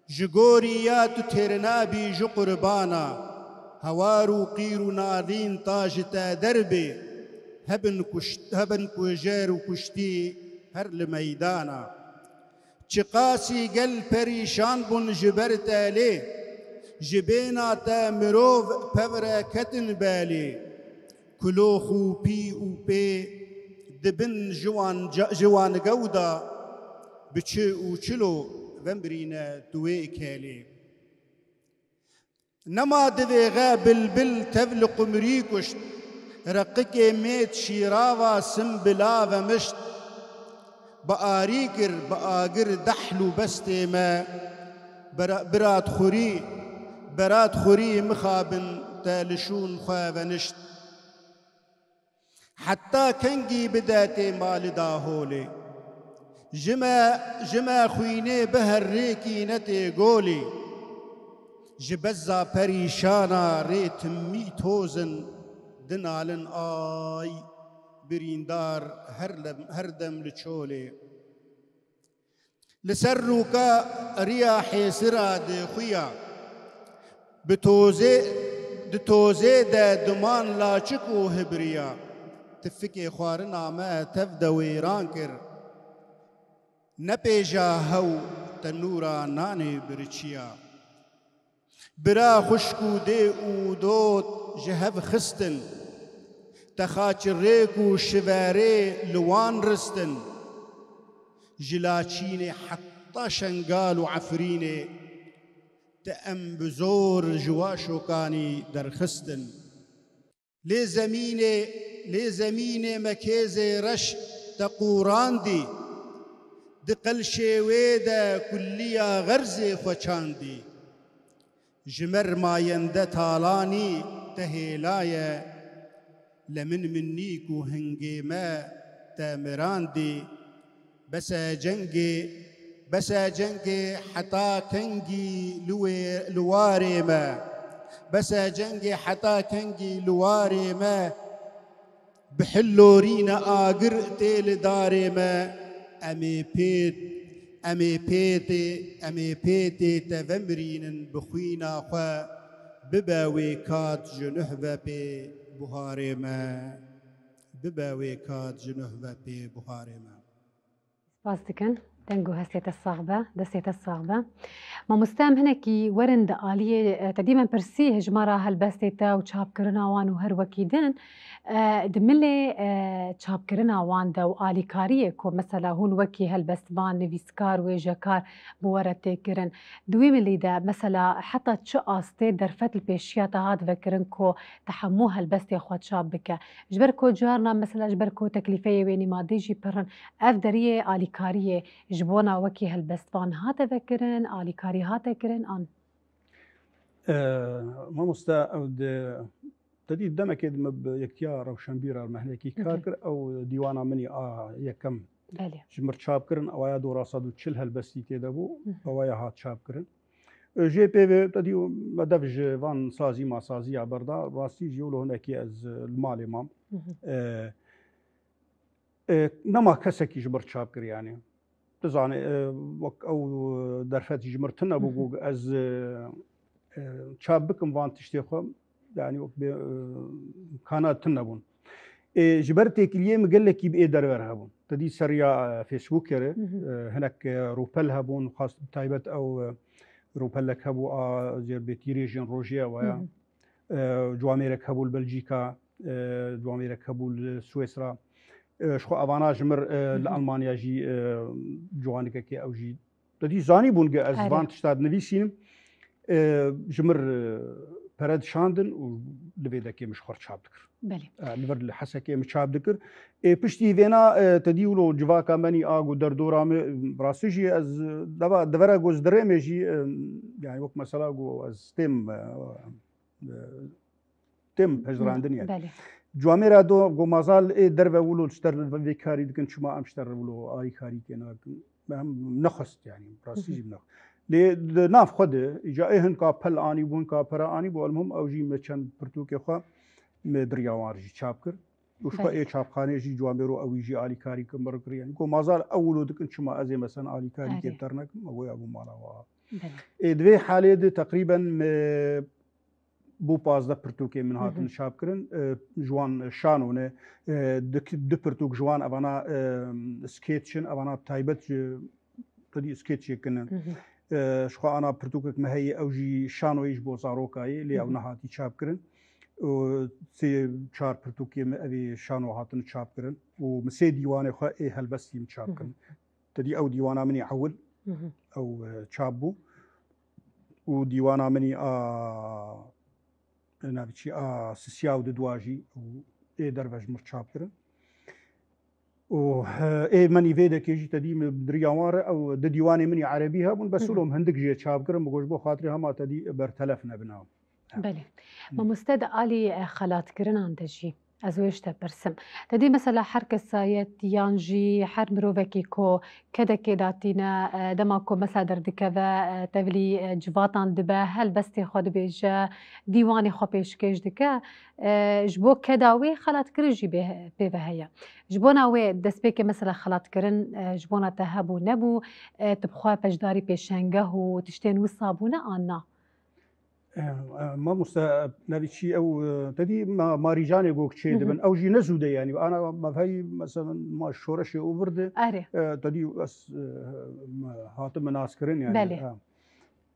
جگوريات تيرنابي جو قربانا هوارو قيرو نارين طاجتا دربي هبن كوجير وكشتي هر لميدانا چقاسي قل پريشان بن جبرتا لي جبينا تا مروف پورا كتن بالي كلوخو بي و بي دبن جوان قودا بچه و چلو ومبرينا دوي كالي نما دوي غابل بل تفلق مريكشت رقك ميت شيراوا سنبلا ومشت بآريكر بآقر دحلو بستي ما برات خوري مخابن تالشون خوا ونشت حتى كنجي بداتي مال داهولي جما خويني بهر ريكي نتي قولي جبزا پريشانا ريت ميتوزن دنالن آي بريندار هردم لچولي لسروكا رياحي سراد خويا بتوزي دا دمان لا چكو هبريا تفكي خوارنا ما تفدا ويران كر نبيجا هو تنورا ناني برچيا برا خشكو دي او دوت جهف خستن تخاچ ريكو شواري لوان رستن جلاچيني حتى شنقال وعفريني تأم بزور جواشو كاني درخستن لي زميني مكيزي رش تقوران دي دقل شويدا كليا غرزي خوچاندي جمر ما يند تالاني تهيلايا لمن منيكو هنگي ما تامراندي بسا جنگي حتى كنجي لواري ما بسا جنگي حتى كنجي لواري ما بحلورين آقر تيل داري ما أمي بيتي تفمرين بخوينا خوا بباوي كات جنوه بي بخاري ما بباوي كات جنوه بي بخاري ما باستكن تنجو هستيت الصعبة دستيت الصعبة ما مستام هناكي ورند آلية تديما برسي هجمارة هالبستيتا وشاب كرنا وان وهر وكيدن دملي شاب كرنا وان دا وآلي كارية كو مثلا هون وكي هالبستبان نفيسكار ويجاكار بورتي كرن دوي ملي دا مثلا حتى تشقاستي درفت البيشيات هاد فكرن كو تحمو هالبستي اخوات شاب بك جبركو جارنا مثلا جبركو تكليفية ويني ما ديجي برن أفدرية آلي كارية جبونا وكي هالبستبان هاتا فكرن آلي كاري هاتا كرن آن ما مستعد تدي دمك مب يكتيار أو شنبيرة المهنيكي كاركر أو ديوانا مني يكم بله جمر شاب كرن أو يا دورا صادو تشيل هالبستي كده أو يا هات شاب كرن جي بي تدي مدفج فان سازي ما سازي عبردا راسي جيولو هناك از المال امام نما كسكي جبر شاب كر يعني تزعني وك او درفات جمرتنا بوغ از شاب بكم فان تشتيخو يعني كانت تنبون جبرتي كليه مقال لك يبقى دربر هبون تدي سريع فيسبوك هناك روبل هبون خاص تايبت او روبلك هبو زير بيتي ريجين روجيا ويا جواميرك هبو البلجيكا جواميرك هبو سويسرا شخو افانا جمر لالمانيا جي جوانك كي او جي تدي زاني بونغ از فان تشتاد نفيسين جمر برد شاندن و لبيدا كي مش خور شاب دكر بله لبر الحسا كي مش شاب دكر بشتي فينا تديولو جواكا مني اغو دردورا براسيجي از دبرا جوز دريمجي يعني وقت مثلا جو از تيم هجراندن يعني بله جواميرا دو جو مازال دربا ولو تشتر في كاري دكن شما امشتر ولو اي كاري كنا نخست يعني براسيجي بنخ لي ناف خود اجائهن کا پل آنی بون کا پرا آنی بو المهم او جی مچن پرتوک خو مدرياوار جي چاپكر وشو اي چاپخانه جي جواميرو او جي الي كاري كمر كر يعني کو مازال اولو دكن شما ازي مثلا الي كاري كبترنك او ابو مالا وا دوي حاله دي تقريبا بو 15 پرتوکي من هاتن شاپكرن جوان شانونه دو پرتوک جوان ابانا سكيتشن ابانا تايبت تدي سكيتش كنن شخو انا برتوكك مهي او جي شانو يج بو زاروكاي لي او نهاتي شاب كرن و سي چار برتوكي ابي شانو هاتن شاب كرن و مسي ديوان خو اي هلبسي شاب كرن تدي او ديوانا مني حول او شابو و ديوانا مني نابتشي سسياو دواجي و اي دربج مر شاب كرن و اي ماني فيدا كيجي تدي درياوار او ديواني مني عربي هبون بس لهم هندك جي تشاب كرم بقول بو خاطري هما تدي برتلفنا بناو بله ما مستد آلي خلات كرن عند جي ازويشتا برسم تدي مثلا حركة سايت يانجي حر مروفكي كو كدا كداتينا دماكو مثلا دردكذا تبلي جباطان دبا هل بستي خود بيجا ديواني خو بيشكيش دكا جبو كداوي خلات كرجي بهيا جبونا وي دسبيكي مثلا خلات كرن جبونا تهبو نبو تبخوا بجداري بيشنگه و تشتين وصابونا آنا ما مستا نبيشي او تدي ما ريجاني جوك شيء دبن او جي نزوده يعني انا ما في مثلا ما شورش اوفرد تدي هاتم ناسكرين يعني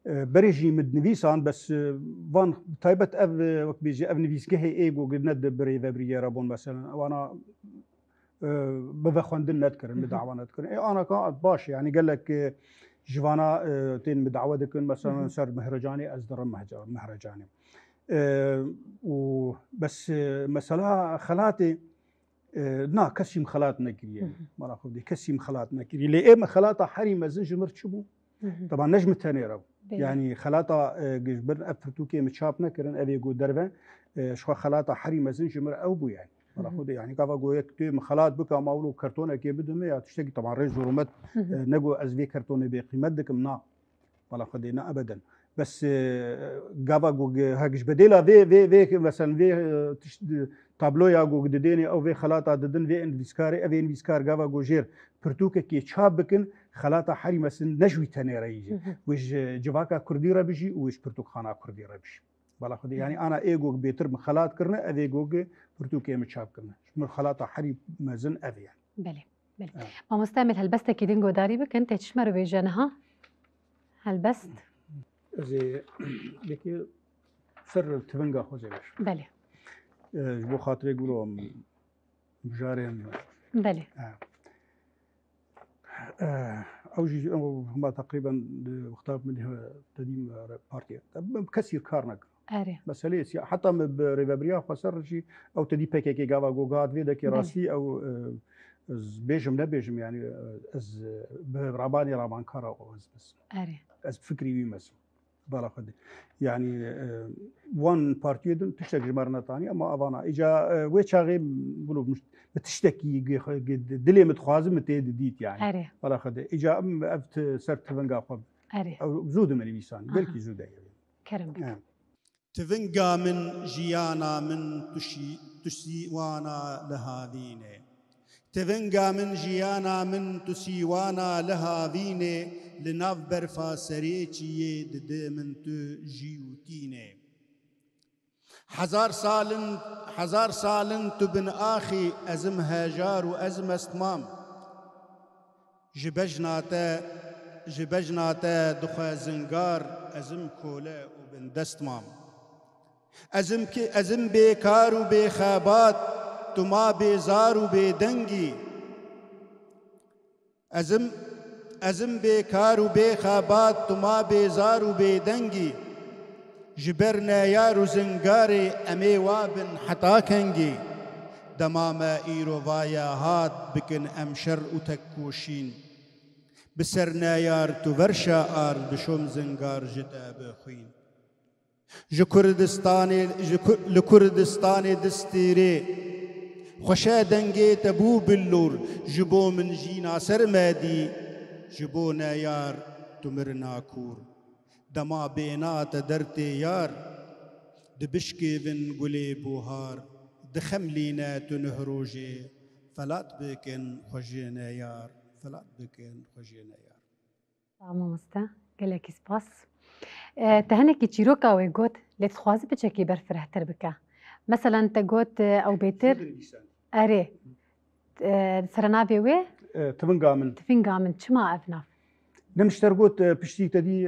بريجي مدنفيسان بس فان تايبت اف وقت بيجي اف نفيسكي هي ايجو ند بري فبري رابون مثلا وانا بفخوندن نذكر مدعوه نذكر انا كان باش يعني قال لك جوانا تين مدعوه دكن مثلا سر مهرجاني ازدر مهرجاني وبس مثلا خلاتي نا كسيم خلات نكري ما راخذ دي كسيم خلات نكري لي اما خلاطه حريمه زنج مرتشبو طبعا نجم تاني يعني خلاطه جبر افرتوكي متشابنا كرن ابي جو دربه شو خلاطه حريمه زنج مر او بو يعني راخذ يعني كافا جويك تي خلات بكا ماولو كرتونه كي بدهم يا تشتكي طبعا ريز ورمت نجو از في كرتونه بقيمه دكم نا ولا خدينا ابدا بس جافا جوج هاجش بديلا في مثلا في تابلويا جوج دديني او في خلاطه ددن في انفيسكاري افي انفيسكار جافا جوجير برتوكا كي تشابكن خلاطه حري مثلا نجوي تنيريجي وش جواكا كردي ربجي وش برتوك خانا كردي ربجي بالا خدي يعني انا اي جوج بيتر من خلاط كرنا افي جوج برتوكي متشاب كرنا من خلاطه حري مازن افي يعني بله ما مستعمل هلبست كي دينجو داري بك انت تشمر بيجانها هلبست زي لكي سر تبنجا خوزي باش بله جبو خاطري يقولوا بجارين بله او جي هما تقريبا وقتها من تديم بارتي كثير كارنك اري بس ليش حتى بريفابريا خسر شيء او تدي بيكي كي جافا جوجات في داك راسي او بيجم لا بيجم يعني از براباني رابان كارا او بس اري از فكري ويمس بالا خدي يعني وان بارتي تشتكي مرنا ثانيه اما افانا اجا ويتشاغي بقولوا بتشتكي دلي متخازم متديت يعني اري بالا خدي اجا افت سرت فنجا خب اري او زود من بيسان بلكي زود يعني كرم تفنقا من جيانا من تسيوانا لهاذينه تفنقا من جيانا من تسيوانا لهاذينه لناف برفا سريتشي دد من تجيوتينه حزار سالن تبن آخي أزم هاجار وأزم استمام جبجناتا دخا زنگار أزم كولا وبن دستمام أزم بيكار وبيخابات تما بيزار وبيدنجي أزم بيكار وبيخابات تما بيزار وبيدنجي جبرنا يارو زنگاري أمي وابن حتا كنجي دماما إيرو فايا هات بكن أمشر وتكوشين بسرنا يار تورشا آر دشوم زنگار جدا بخوين لكردستاني دستيري خشا دنگي تبو باللور جبو من جينا سرمادي جبو نايار تمرنا كور دما بينات درتي يار دبشكي بن قلي بوهار دخملينا تنهروجي فلات بكن خجينا يار فلات بكن خجينا يار مامۆستا gelekî spas te hinekî çîroka wê got lê dixwaze biçekî ber firehtir bike meselan te got ew bêtir erê serenavê wê تبنجا من tifînga min çima ev nav نمشتر قلت بشتي تدي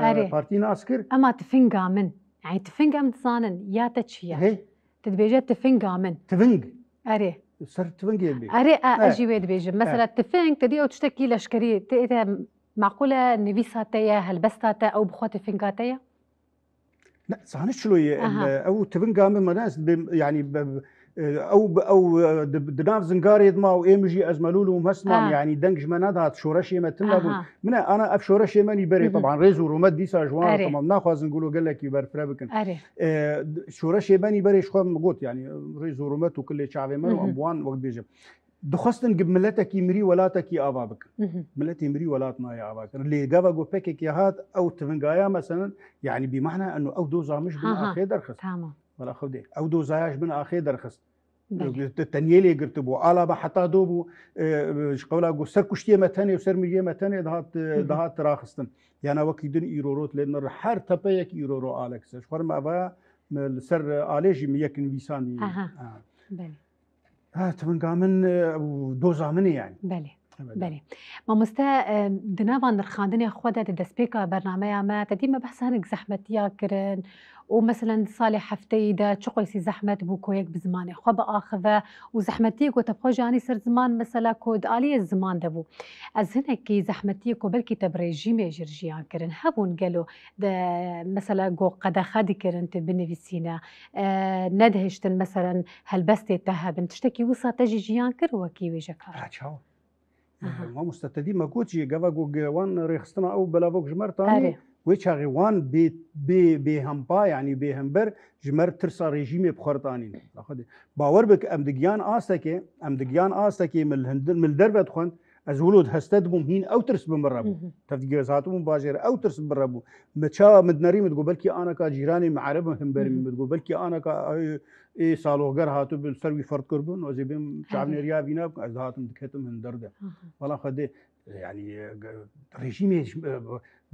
أري. بارتي ناسكر ema tifînga min yani tifînga min dizanin ya te çi ye هي tu dibêje tifînga min تفنج erê صار تفنج يبي erê ez jî wê dibêjim mesela tifîng te dî ew tiştekî leşkerî te معقولة نفيسا تايا هلبستا تا أو بخوات فينكا تايا؟ لا صحيح شلوي او تفنجا من ناس يعني او دناف زنقاري ما وايمجي ازملولو مسمام يعني دنج مناد هات شورشي ما تنبون من انا اف شورشي ماني بري طبعا ريزو رومات ديسا جوان طبعا ناخذ نقولوا قال لك يبر فرابكن شورشي ماني بري شخو قلت يعني ريزو رومات وكل شعبي منو امبوان وقت بيجي دخستن قب ملتك يمري ولاتك يا ابابك ملتي يمري ولاتنا يا ابابك اللي جابا جو بيكك يا هات او تفنجايا مثلا يعني بمعنى انه او دوزا مش بن اخي درخص تمام ولا خدي او دوزاياش بن اخي درخص التنيلي قرتبو على حتى دوبو قولا جو سر كشتيه متاني وسر ميجي متاني دهات راخستن يعني وقت دن ايروروت لان الحر تبيك ايرورو الكس شخور ما با سر اليجي ميكن فيساني بله تفنجا من دوزا مني يعني بله مامۆستا دناوان نرخاندنê xwe de di destpêka bernameya me te dîme behsa hinek zehmetiya kirin û meselan di salê hefteyî de çi qîsî zehmet bû ku yek bi zimanê xwe biaxive û zehmetiyê ku te bixwe janî ser ziman mesela ku di aliyê ziman de bû ez hinekî zehmetiyê ku belkî te bi rejîmê jî jiyan kirin hebûn gelo de mesela got qedexe dikirin tu binivîsîne nedihiştin meselan helbestê te hebin tiştekî wisa te jî jiyan kir wekî wê jekar ما مستتدي ما كوتشي جافا وان ريخستنا او بلافوك جمر تاني ويتشاغي وان بي همبا يعني بي همبر جمر ترسا ريجيمي بخرطانين باور بك ام دقيان استكي من الهند من الدربه تخون از ولود هستد بوم هین او ترس بمربو تفدي زاتهم باجر او ترس بمربو متشا مدنري متقول بلكي انا كجيراني معرب هم بري متقول بلكي انا ك اي سالوغر هاتو بالسروي فرد كربون وزيبم شعبني ريا بينا از هاتم دكتم من درده والله خدي يعني ريجيمي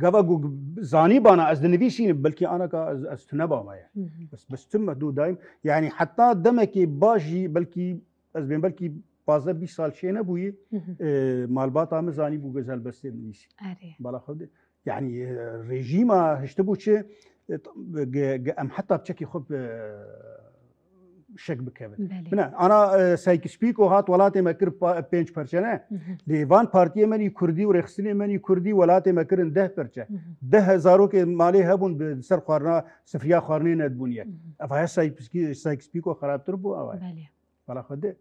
قبا زاني بانا از نفيشين بلكي انا از تنبا ما بس تم دو دايم يعني حتى دمكي باجي بلكي از بين بلكي 15-20 سال شي نبوي مالبات عم زاني بو غزال بس نيسي بالا خد يعني ريجيما هشتبو شي ام حتى بشكي خب شك بكبن انا سايك سبيكو هات ولاتي مكر 5% ليفان بارتي مني كردي ورخصني مني كردي ولاتي مكرن 10% 10,000 के माले हबुन सर खरना सफरिया खरने न दुनिया अब है साइक स्पीको खराब तरबो आवा वाला खदे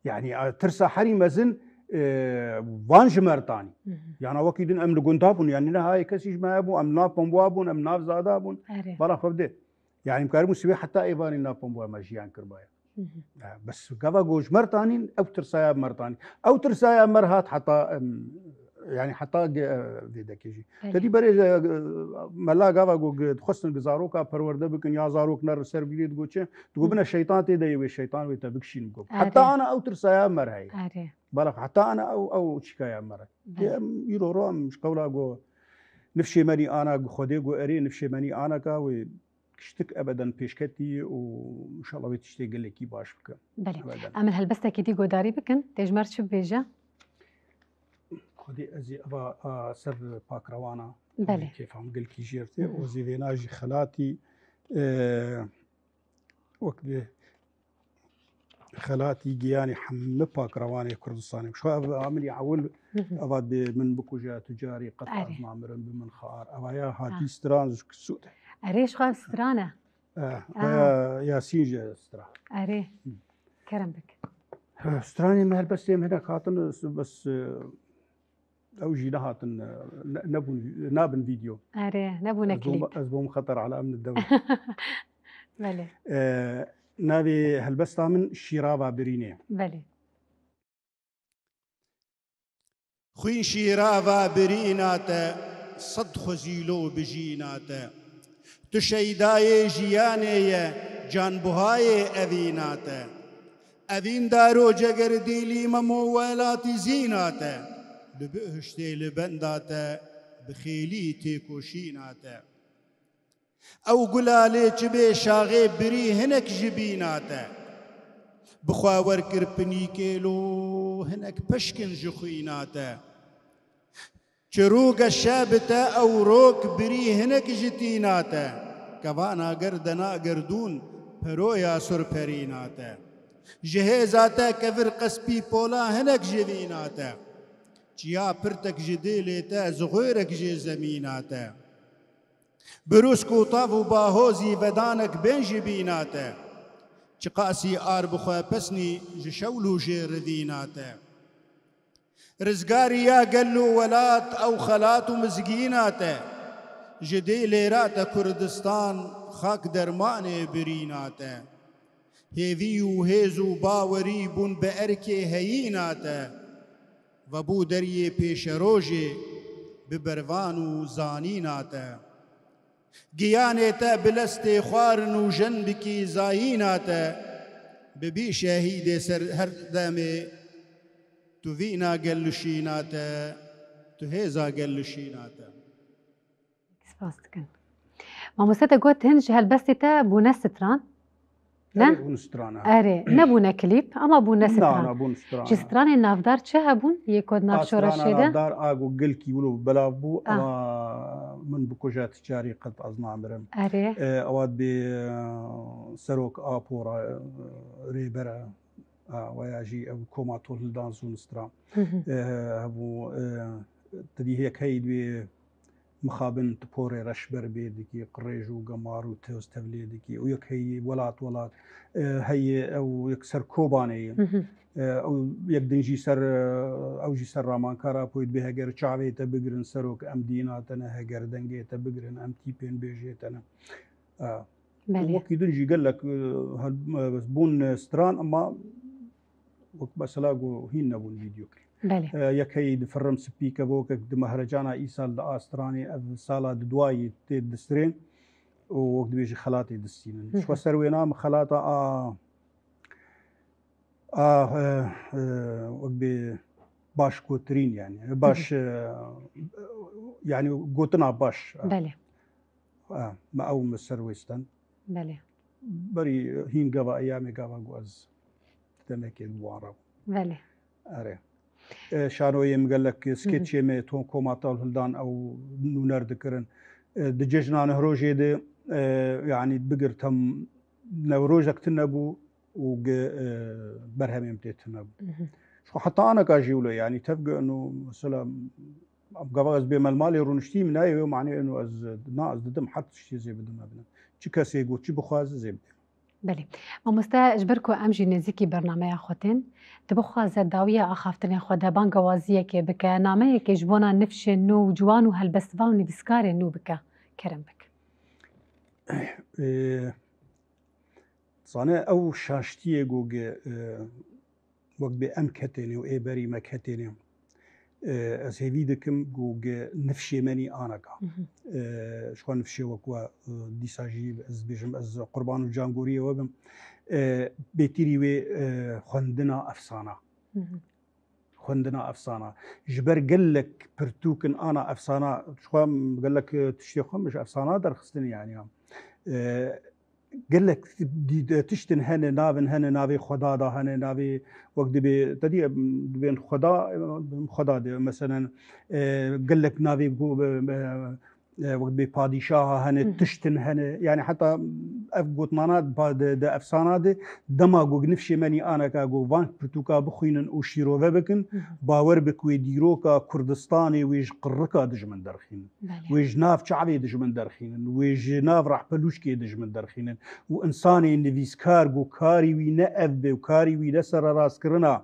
يعني ترسى حري مزن وانج مرتاني يعني وكيدن ام لغونتابون يعني لا هاي كسيج ما ابو ام ناف بوابون ام ناف زادابون بلا خبده يعني مكارمو سوي حتى ايباني ناف بوابا ماشيان كربايا بس قفا جوج مرتانين او ترسى مرتاني او ترسى مرهات حتى يعني حتى فيدك يجي تدي بري ملا قفا جو خصن بزاروكا برورده بكن يا زاروك نر سربيلي تقول تقول بنا الشيطان تيدا الشيطان ويتبكشين حتى انا او ترسى مرهي بالك حتى انا او شكايه مره يرو مش قولا جو نفشي ماني انا خدي جو اري نفشي ماني انا كا كشتك ابدا بيشكتي وان شاء الله بتشتي قال لك باش بك بلي امل هلبستا كي دي داري بكن تجمر شو بيجا خدي ازي ابا سر باكروانا بلي كيف عم قال كي جيرتي وزي فيناجي خلاتي وقت خلاتي جياني حمل باكرواني كردستاني شو عملي عول افاد من بكوجا تجاري قطع مامر بمن خار اوايا هاتي ستران سود اريش خاف سترانه يا سيجا سترا اري كرم بك ستراني مهل بس هنا خاطن بس او جي لهاتن نابن فيديو اري نبون كليب ازبوم خطر على امن الدوله بلي نابي هلبستا من شيرافا بريني بلي خوين شيرافا بريناتا صد خزيلو بجيناتا تشيداي جياني جانبوهاي أذيناتا أذين دارو جگر ديلي ممولاتي زيناتا لبهشتي لبنداتا بخيلي تيكوشيناتا او قلالي چبي شاغي بري هنك جبيناتا بخواور كربني كيلو هنك بشكن جخويناتا چروق الشابتا او روك بري هنك جتيناتا كوانا قردنا قردون پرويا سرپريناتا جهيزاتا كفر قسبي بولا هنك جبيناتا چيا پرتك جديلتا زغيرك جي زميناتا بروس کوتاو باهوزی ودانک بنج بیناته چقاسی آر بخوا پسنی جشولو جردیناته رزگاری یا گلو ولات او خلات و مزگیناته جدی لیرات کردستان خاک درمان بریناته هیوی و هیزو باوری بون به ارکی هیناته و بو دری پیش روژی ببروانو زانیناته گیانتا بلست خوارن و جنبکی زایناتا ببی شهید سر هر دامه تو وینا گلشیناتا تو هیزا گلشیناتا سپاسكن ما مساتا قوت هنج هلبستتا بونا ستران لا بون ستران اري نبونا كليب اما بونا ستران لا بون ستران جي ستران النافدار چه هبون يكود ناف شورا شيدا نافدار اگو گل کی ولو بلابو من بكوجات تجاري قد أزنا مرم اري اواد بي سروك ابورا ريبرا وياجي او كوما طول دانزون سترا ابو تدي هيك هيد مخابن تبوري رشبر بيدكي قريجو قمار وتوز تبليدكي ويك هي ولات هي او يكسر كوباني او يقدر يجي سر او جي سر رامان كارا بويد بها غير تشافي تبغرن سروك ام ديناتنا هجر دنجي تبغرن ام تي بين بيجيتنا وكي دنجي قال لك بون ستران اما وقت بس لاقوا هنا بون فيديو یەکەی دفڕم سپی کە بۆ کە مەهرەجانە ئیسال لە ئاسترانی ئەv ساڵا دوایی تێ دەسترێن و وەک دوێژی خەڵاتی دەستینن شوە سەروێنام خەلاتە وەک بێ باش کۆترین یانی باش یعنی گوتنا باش مە ئەو سەروێستن بەری هین گەڤ ئەیامێ گاوا گواز دەمێکێت بوارە ئەرێ شانۆیە مگەلک سکێچێمێ تۆ کۆماتال هەلدان ئەو نونەر دکردن دجێژنانە هەرۆژێ دێ یعنی بگرتم نەورۆژەکتن نەبوو و بەرهەمێم تێت نەبوو حتا ئانەکا ژیولە ینی تەفگەن و مثلا گەواز بێ مەلماڵی ڕونشتی منایەوە معنی ئەو ئەز ناز ددم حەت شتی زێ بدمە بنم چی کەسێک و چی بخوازە زێ بدێ بەێ مامۆستا ژبەر و ئەمژی نزیکی بەرنمەیە خۆتێن دبخوازە داویە ئاخافتنێ خۆدەبان گەوازیەکێ بکە نامەیەکێش بۆنا نفشێن نو و جوان و هەلبەستوان و نویسکارێ نو بکە کەرم بک زانێ ئەو شاشتیە گۆگە وەک بێ ئەم کەتێنێ و ئێبەری مەکەتێنێ ئەس هێوی دکم گۆگە نفشێمەنی ئانەکە شخوا نفشێ وەکوە دیساژی ئەس بێژم ئەس قوربان و جانگۆریەوە بم بێتیری وێ خوێندنا ئەفسانە خوێندنا ئەفسانە ji ber gelek pirtûkin ana efsana xwe gelek tiştê xwe mij efsana derxistin yani gelek tiştin hene navin hene navê xweda da hene navê wek dibê tediye dibên xweda de meselen gelek navê wek bê padîşaha hene tiştin hene yani heta ev gotmana de efsana de dema gog nifşêmenî aneka gog van pirtûka bixwînin û şîrove bikin bawer bi ku wê dîroka Kurdistanê wê ji qirrika dijmin derxînin wê ji nav çavê dijmin derxînin wê ji nav rehpelûşkê dijmin derxînin û insanê nivîskar got karî wî ne ev bê û karî wî ne sererastkirina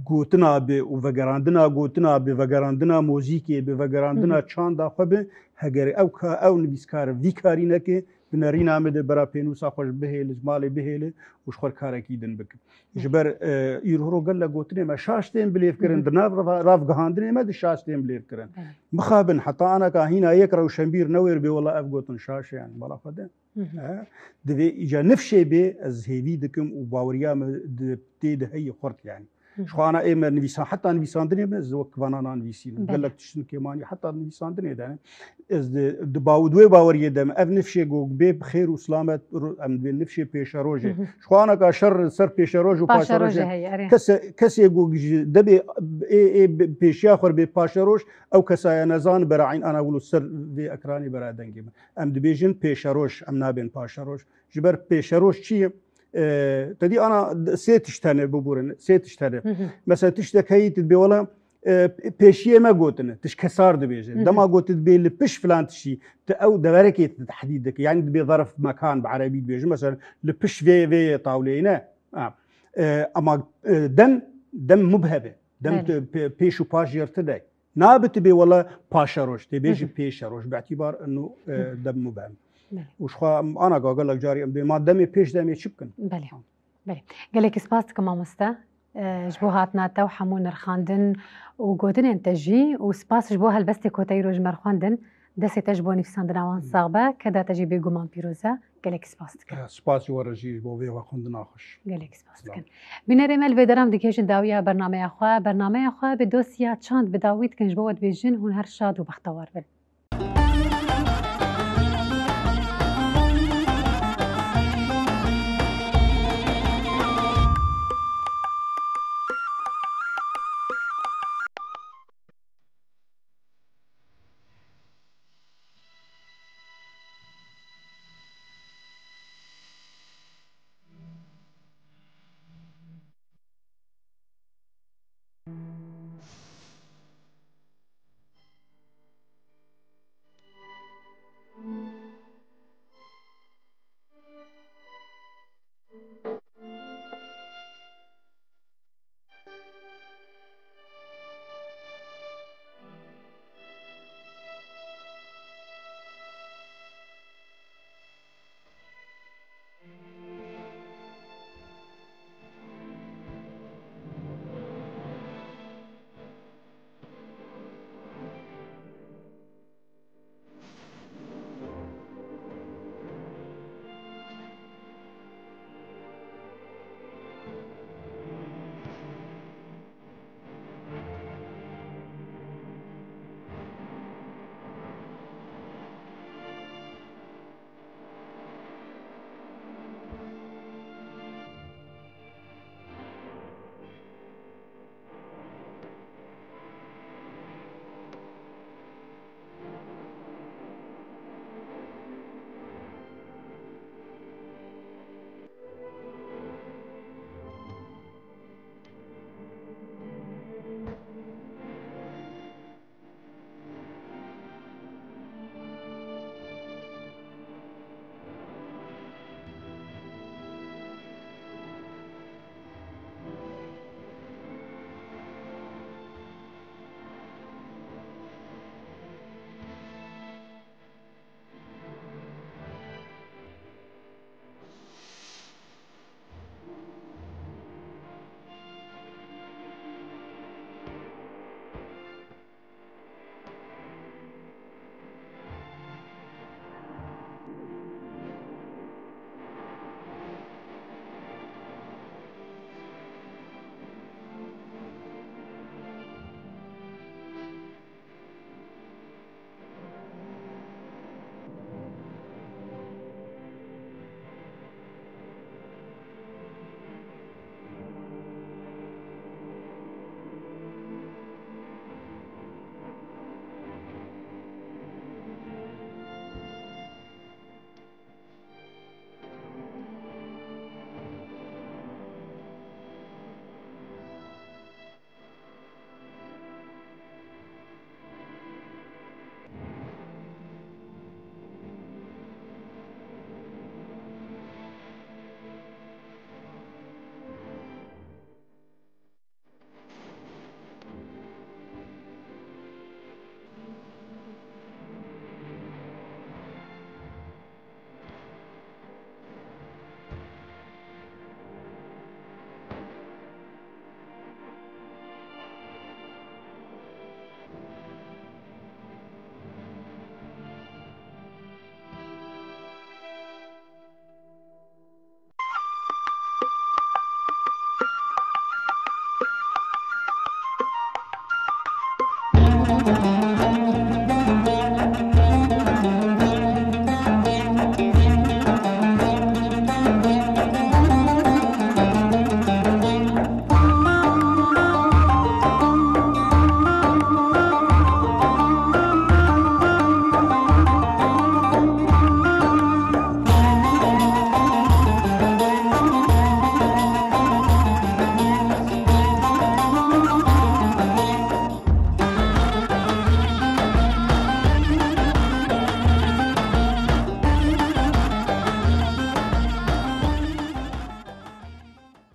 gotina bê û vegerandina gotina bê vegerandina mozîkê bê vegerandina çanda xwe bi heger ew nivîskar vî karî neke binêrîna me de bera pênûsa xwe ji bihêle ji malê bihêle û ji xwe karekî din bikin ji ber îrhoro gelek gotinê me şaştên bilêvkirin di nav ravgihandinê me di şaştên bilêvkirin bixabin heta aneka hîna yek rewşenbîr newêr bê wela ev gotin şaş yani bala xwe de divê îca nifşê bê ez hêvî dikim û baweriya me tê de heyî xurt yani Şuana ême nivîsan heta nivîsandinê me ez wek vanana nivîsînim gelek tiştin kêmanî heta nivîsandinê de ez di bawdwê baweriyê de ev nifşê gog bê xêr û slamet em dibê nifşê pêşerojê Şuaneka şer ser pêşeroj û paşerojê kesê gog debê pêşiya xwe bê paşeroj ew kesaya nezan bera'în ana wilo ser vê ekranî bera dengê me em dibêjin pêşeroj em nabên paşeroj ji ber pêşeroj çi ye تدي أنا سێ tiştene bibûrin sê tiştene mesela tiştekeyî dibê wela pêşiyê me gotine tiş kesar dibêje dema gotit bê li piş filan tişî tu ew deverekê tehdîd dike yani dibê zarf mekan bi erebî dibêje mesela li piş vê tawleyê ne ama dem mubhebe dem pêş û paş yirti de nabit bê wela paşeroj tê bêjî pêşeroj bi'tîbar inu dem mubhem وشخوا أنا قاقل لك جاري أمدي ما دمي بيش دمي شبكن بله قالك سباستك ماموستا جبوهاتنا تو حمون رخاندن وقودن انتجي وسباس جبوها البستي كوتيرو جمر خواندن دسي تجبو نفساندنا وان صاغبة كدا تجي بيقومان بيروزا قالك سباستك سباس ورجي جبو بيوا خوندنا خوش قالك سباستك بناري مال فيدرام ديكيشن داوية برنامج أخوة بدوسيا تشاند بداويت كنجبوت بيجن هون هر شاد وبختوار بل